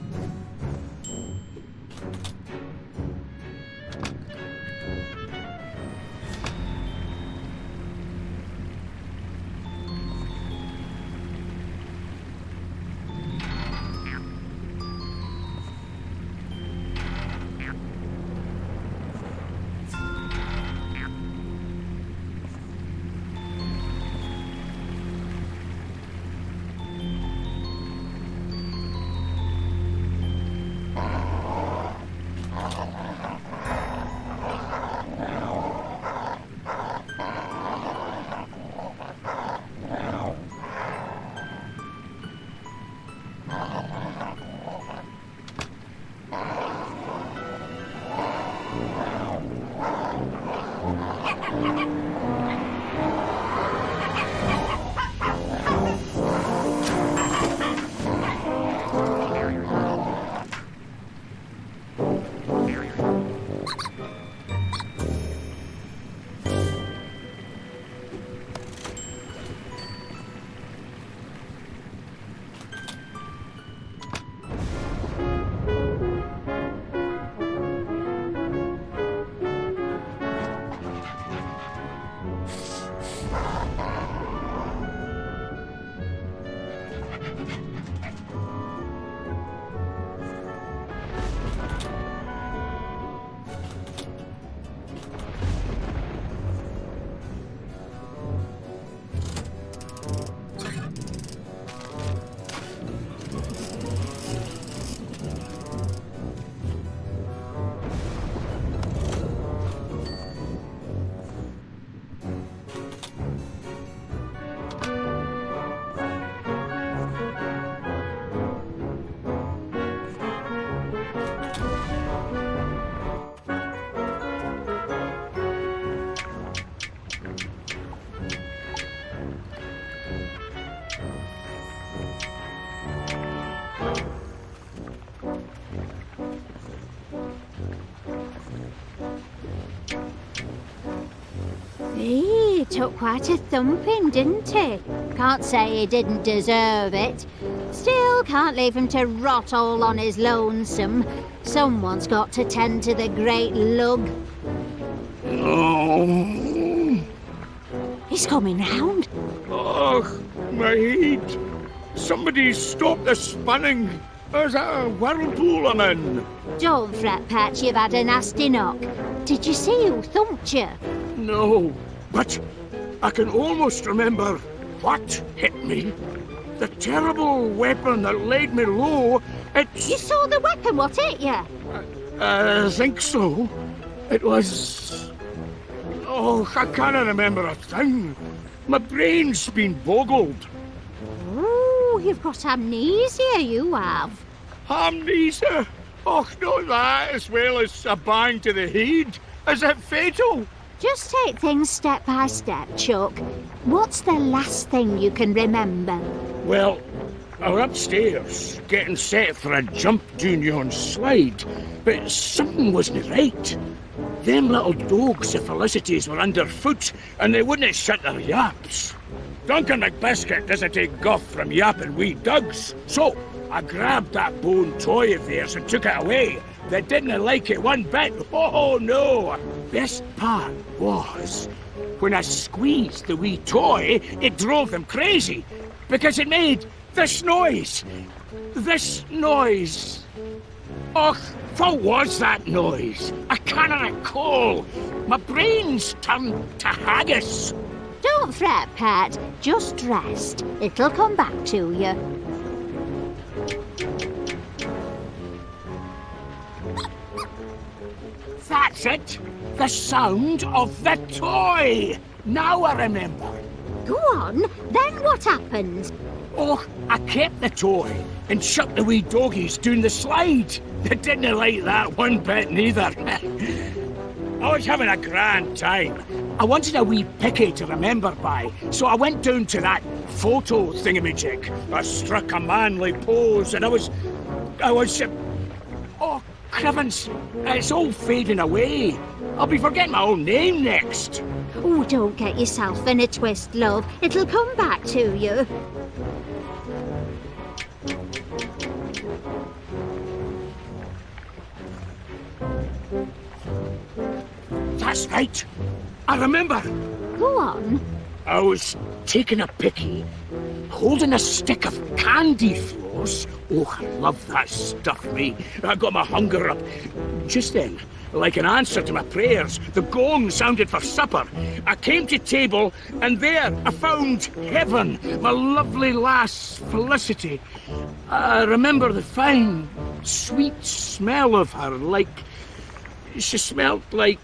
He took quite a thumping, didn't he? Can't say he didn't deserve it. Still, can't leave him to rot all on his lonesome. Someone's got to tend to the great lug. Oh, He's coming round. oh, my head. Somebody stop the spinning. There's a whirlpool I'm in. Don't fret, Patch, you've had a nasty knock. Did you see who thumped you? No, but I can almost remember what hit me. The terrible weapon that laid me low, You saw the weapon, what hit you? I think so. It was... Oh, I can't remember a thing. My brain's been boggled. Oh, you've got amnesia, you have. Amnesia? Och, not that, as well as a bang to the head. Is it fatal? Just take things step by step, Chuck. What's the last thing you can remember? Well, I were upstairs, getting set for a jump down yon slide, but something wasn't right. Them little dogs of Felicity's were underfoot, and they wouldn't shut their yaps. Duncan McBiscuit doesn't take guff from yapping wee dugs, so I grabbed that bone toy of theirs and took it away. They didn't like it one bit. Oh, no. Best part was, when I squeezed the wee toy, it drove them crazy, because it made this noise. This noise. Och, what was that noise? I cannot recall. My brain's turned to haggis. Don't fret, Pat. Just rest. It'll come back to you. That's it. The sound of the toy. Now I remember. Go on, then what happened? Oh, I kept the toy and shut the wee doggies down the slide. They didn't like that one bit neither. I was having a grand time. I wanted a wee picky to remember by, so I went down to that photo thingamajig. I struck a manly pose and I was... Oh, Crivens, it's all fading away. I'll be forgetting my own name next. Oh, don't get yourself in a twist, love. It'll come back to you. That's right. I remember. Go on. I was taking a picky, holding a stick of candy floss. Oh, I love that stuff, me. I got my hunger up. Just then, like an answer to my prayers, the gong sounded for supper. I came to table, and there I found Heaven, my lovely lass, Felicity. I remember the fine, sweet smell of her, like... She smelled like...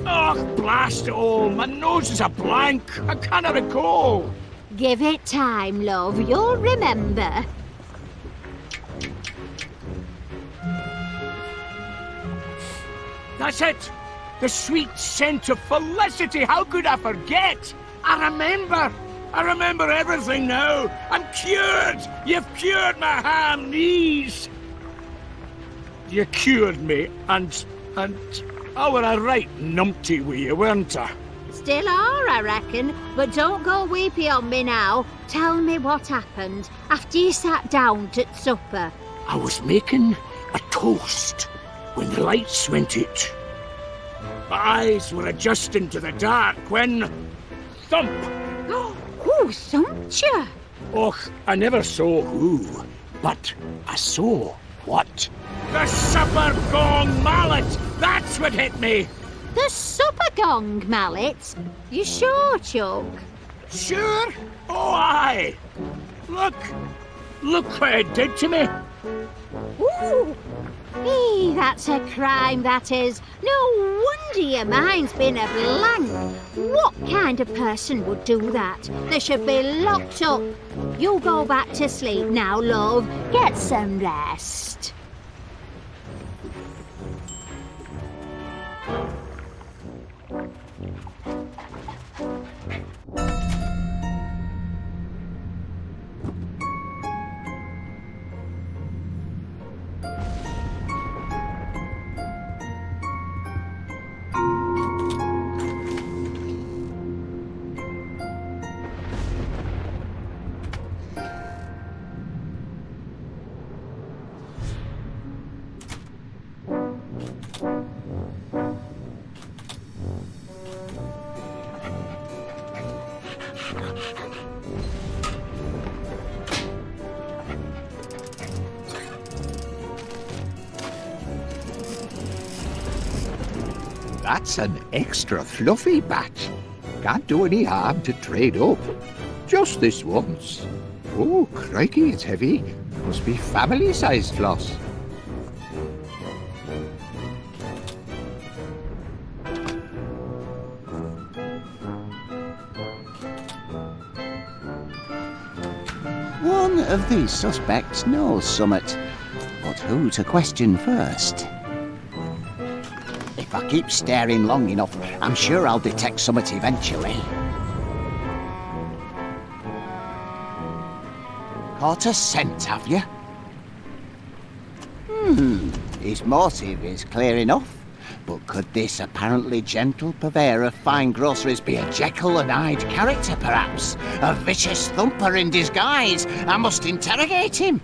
Oh, blast it all. My nose is a blank. I cannot recall. Give it time, love. You'll remember. That's it. The sweet scent of Felicity. How could I forget? I remember everything now. I'm cured. You've cured my ham knees. You cured me, and I were a right numpty with you, weren't I? Still are, I reckon. But don't go weepy on me now. Tell me what happened after you sat down at supper. I was making a toast when the lights went out. My eyes were adjusting to the dark when... Thump! Who thumped you? Och, I never saw who, but I saw what. The supper gong mallet! That's what hit me! The supper gong mallet? You sure, Chuck? Sure? Oh, aye! Look what it did to me! Ooh! Hey, that's a crime, that is. No wonder your mind's been a blank. What kind of person would do that? They should be locked up. You go back to sleep now, love. Get some rest. That's an extra fluffy batch. Can't do any harm to trade up. Just this once. Oh, crikey, it's heavy. Must be family-sized floss. One of these suspects knows summit, but who to question first? If I keep staring long enough, I'm sure I'll detect summit eventually. Caught a scent, have you? His motive is clear enough. But could this apparently gentle purveyor of fine groceries be a Jekyll and Hyde character, perhaps? A vicious thumper in disguise? I must interrogate him.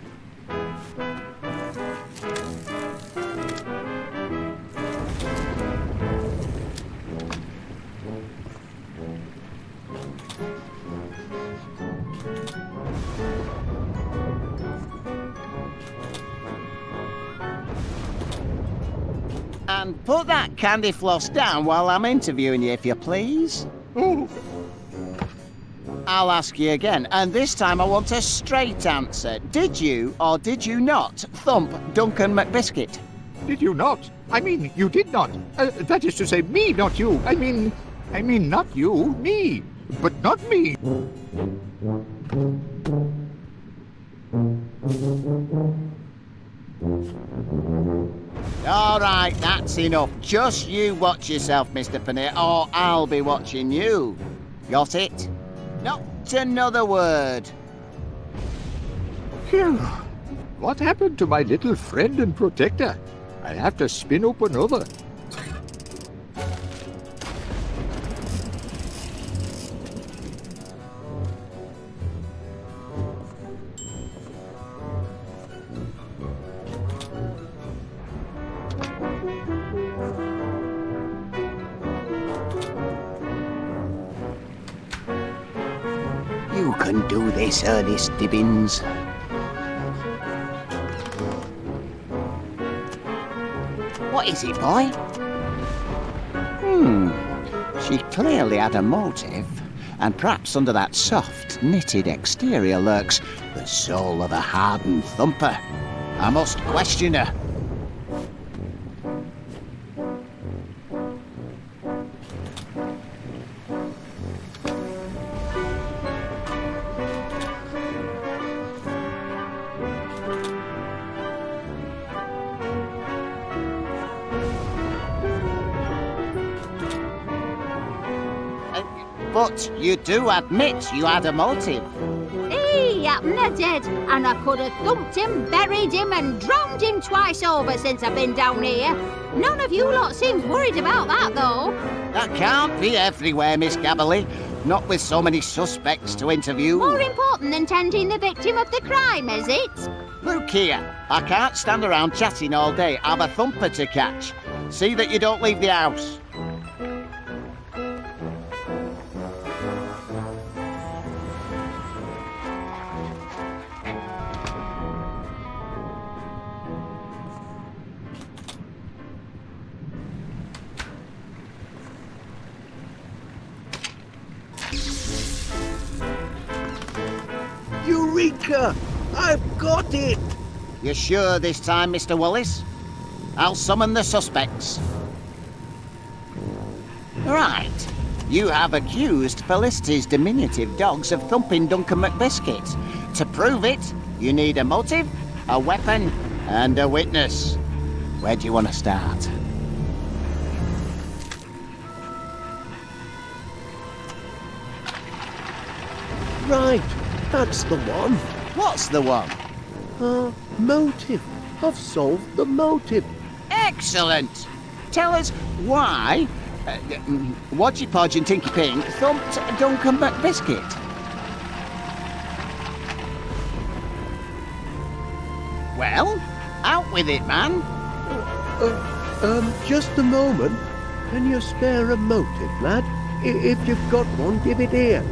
And put that candy floss down while I'm interviewing you, if you please. Oh, I'll ask you again, and this time I want a straight answer. Did you or did you not thump Duncan McBiscuit? did you not? I mean, you did not. That is to say, me, not you. I mean, not you, me. But not me. All right, that's enough. Just you watch yourself, Mr. Paneer, or I'll be watching you. Got it? Not another word. Phew. What happened to my little friend and protector? I'll have to spin up another. You can do this, Ernest Dibbins. What is it, boy? She clearly had a motive, and perhaps under that soft, knitted exterior lurks the soul of a hardened thumper. I must question her. But you do admit you had a motive. He happened I did, and I could have thumped him, buried him, and drowned him twice over since I've been down here. None of you lot seems worried about that, though. That can't be everywhere, Miss Gabberly. Not with so many suspects to interview. More important than tending the victim of the crime, is it? Look here, I can't stand around chatting all day. I've a thumper to catch. See that you don't leave the house. Eureka! I've got it! You sure this time, Mr. Wallace? I'll summon the suspects. Right. You have accused Felicity's diminutive dogs of thumping Duncan McBiscuit. To prove it, you need a motive, a weapon, and a witness. Where do you want to start? Right, that's the one. What's the one? Motive. I've solved the motive. Excellent! Tell us why Wodgy Podge and Tinky Pink thumped Duncan McBiscuit. Well, out with it, man. Just a moment. Can you spare a motive, lad? If you've got one, give it here.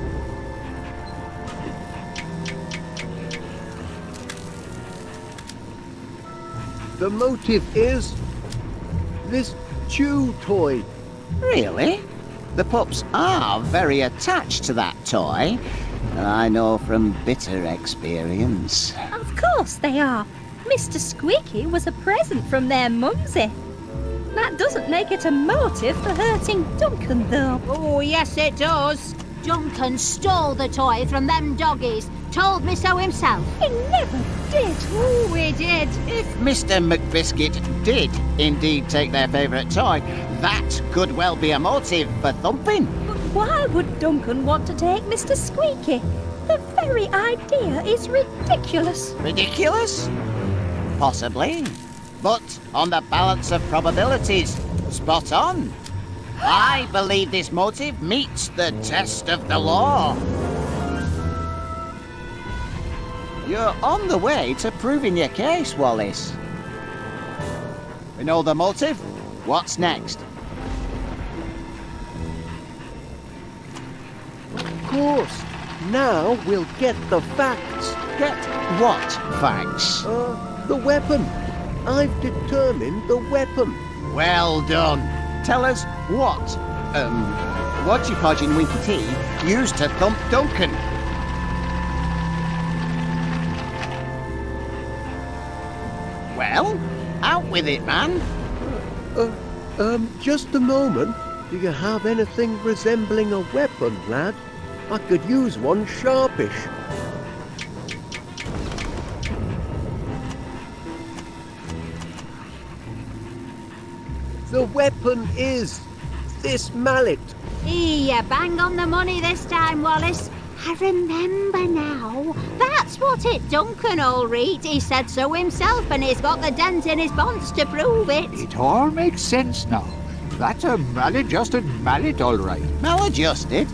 The motive is this chew toy. Really? The pups are very attached to that toy. I know from bitter experience. Of course they are. Mr. Squeaky was a present from their mumsy. That doesn't make it a motive for hurting Duncan, though. Oh, yes, it does. Duncan stole the toy from them doggies. told me so himself. He never did. Oh, he did. If Mr. McBiscuit did indeed take their favourite toy, that could well be a motive for thumping. But why would Duncan want to take Mr. Squeaky? The very idea is ridiculous. Ridiculous? Possibly. But on the balance of probabilities, spot on. I believe this motive meets the test of the law. You're on the way to proving your case, Wallace. We know the motive. What's next? Of course. Now we'll get the facts. Get what facts? The weapon. I've determined the weapon. Well done. Tell us what Podgy and Winky T used to thump Duncan. Well, out with it, man. Just a moment. Do you have anything resembling a weapon, lad? I could use one sharpish. The weapon is this mallet. You bang on the money this time, Wallace. I remember now. That's what it Duncan all read. He said so himself, and he's got the dent in his bonds to prove it. It all makes sense now. That's a maladjusted mallet, all right. Maladjusted?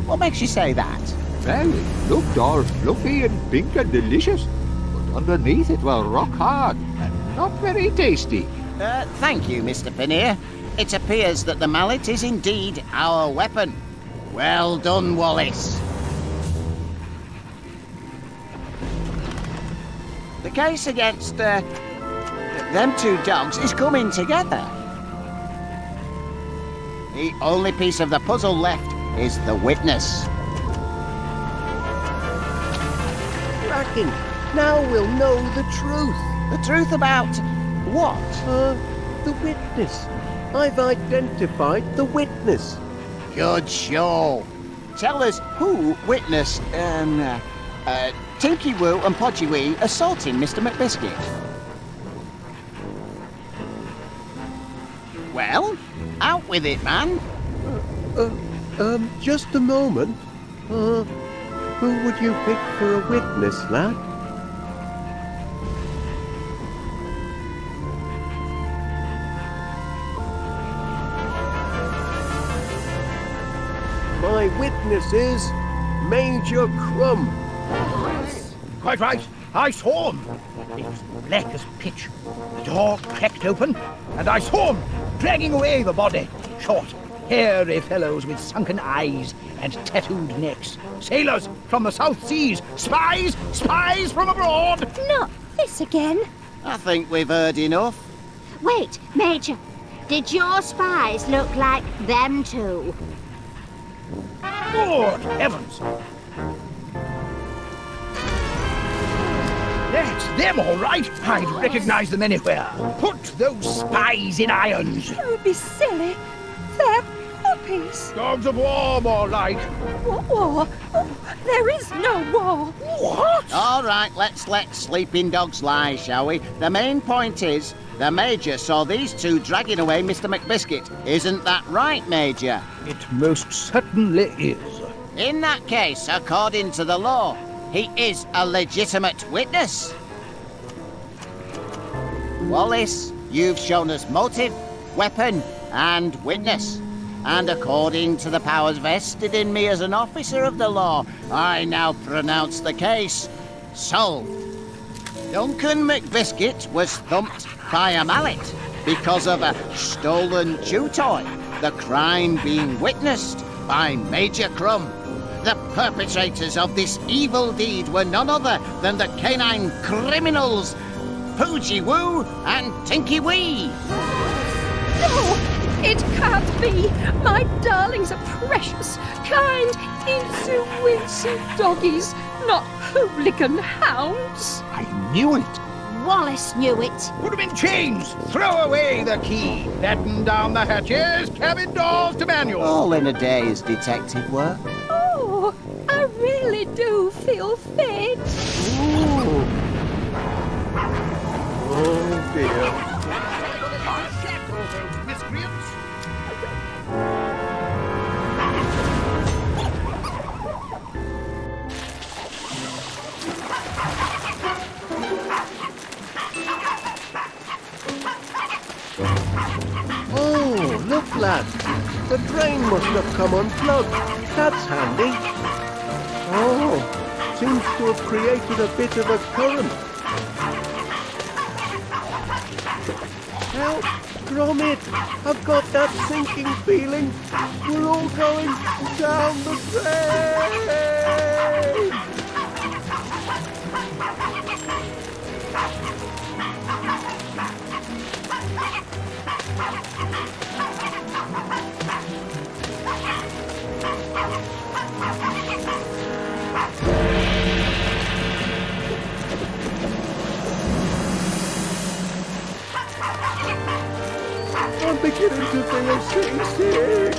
What makes you say that? Well, it looked all fluffy and pink and delicious, but underneath it was rock hard and not very tasty. Thank you, Mr. Pinnear. It appears that the mallet is indeed our weapon. Well done, Wallace. The case against them two dogs is coming together. The only piece of the puzzle left is the witness. Cracking. Now we'll know the truth. The truth about what? The witness. I've identified the witness. Good show. Tell us who witnessed, Tinky Woo and Podgy Wee assaulting Mr. McBiscuit. Well, out with it, man. Just a moment. Who would you pick for a witness, lad? My witness is Major Crumb. Quite right. I saw him. It was black as pitch. The door cracked open, and I saw him dragging away the body. Short, hairy fellows with sunken eyes and tattooed necks. Sailors from the South Seas. Spies! Spies from abroad! Not this again. I think we've heard enough. Wait, Major. Did your spies look like them two? Good heavens! That's them, all right. I'd recognize them anywhere. Put those spies in irons. Don't be silly. They're puppies. Dogs of war, more like. What war? Oh, there is no war. What? All right, let's let sleeping dogs lie, shall we? The main point is, the Major saw these two dragging away Mr. McBiscuit. Isn't that right, Major? It most certainly is. In that case, according to the law, he is a legitimate witness. Wallace, you've shown us motive, weapon, and witness. And according to the powers vested in me as an officer of the law, I now pronounce the case solved. Duncan McBiscuit was thumped by a mallet because of a stolen chew toy, the crime being witnessed by Major Crumb. The perpetrators of this evil deed were none other than the canine criminals, Podgy Woo and Tinky Wee. No, it can't be. My darlings are precious, kind, easy-wincy doggies, not hooligan hounds. I knew it. Wallace knew it. Put 'em in chains. Throw away the key. Batten down the hatches. Cabin doors to manual. All in a day's detective work. Oh, I really do feel faint. Ooh. Oh dear. Oh, look, lad. The drain must have come unplugged. That's handy. Oh, seems to have created a bit of a current. Help, Gromit! I've got that sinking feeling. We're all going down the drain! I'm beginning to feel seasick.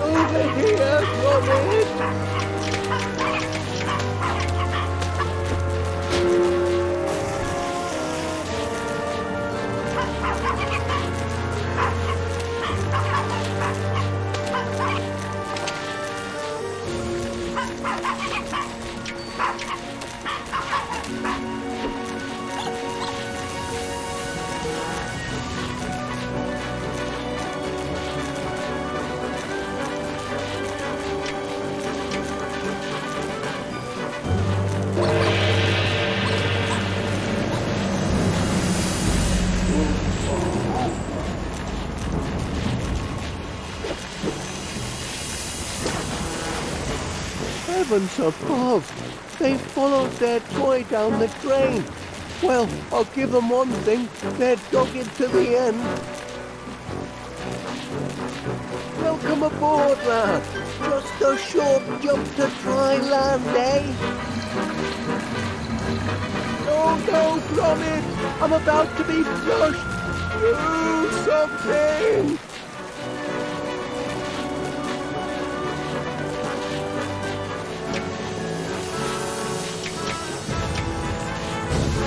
Over here, Gromit! Heavens above! They followed their toy down the drain. Well, I'll give them one thing. They're dogged to the end. Welcome aboard, lad. Just a short jump to dry land, eh? Oh no, Gromit! I'm about to be flushed! Do something!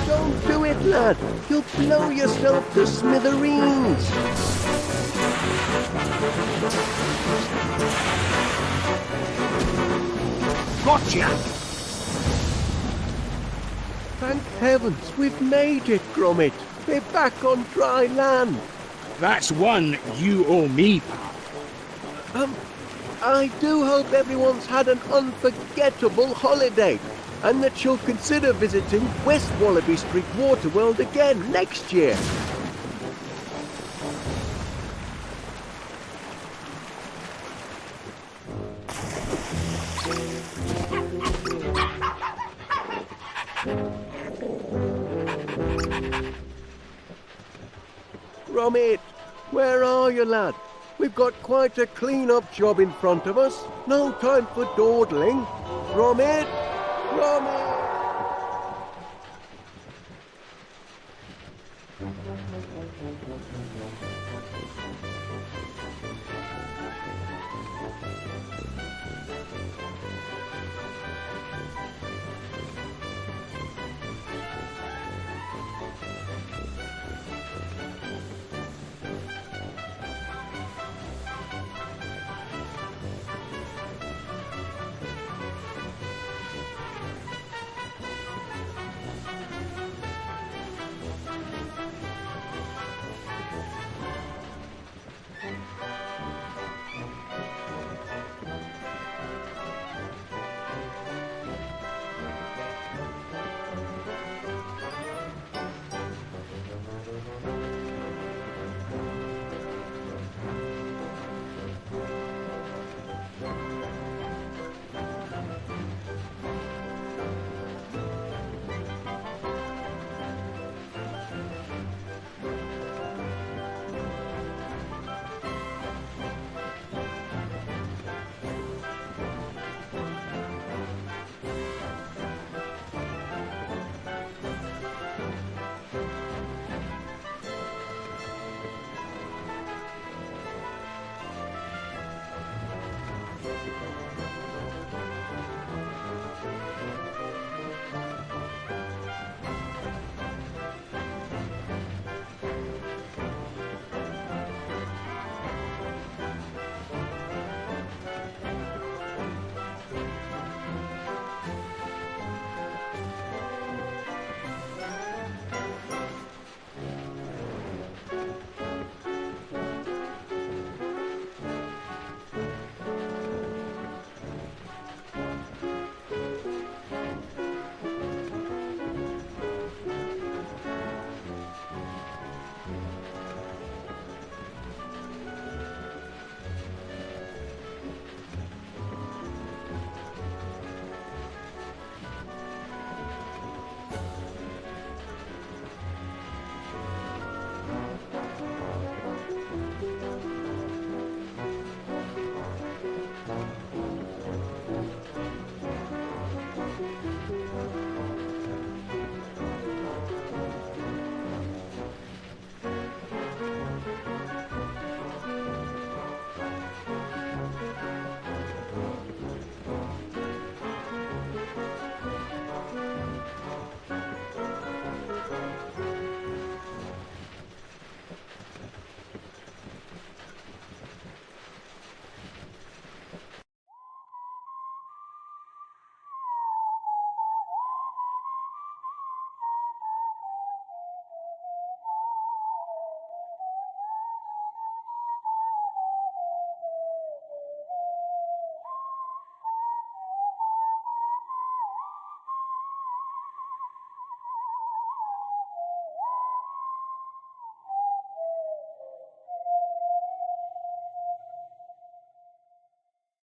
Don't do it, lad. You'll blow yourself to smithereens. Gotcha! Thank heavens, we've made it, Gromit. We're back on dry land. That's one you owe me, pal. I do hope everyone's had an unforgettable holiday, and that you'll consider visiting West Wallaby Street Waterworld again next year. Gromit, where are you, lad? We've got quite a clean-up job in front of us. No time for dawdling. Gromit! Gromit!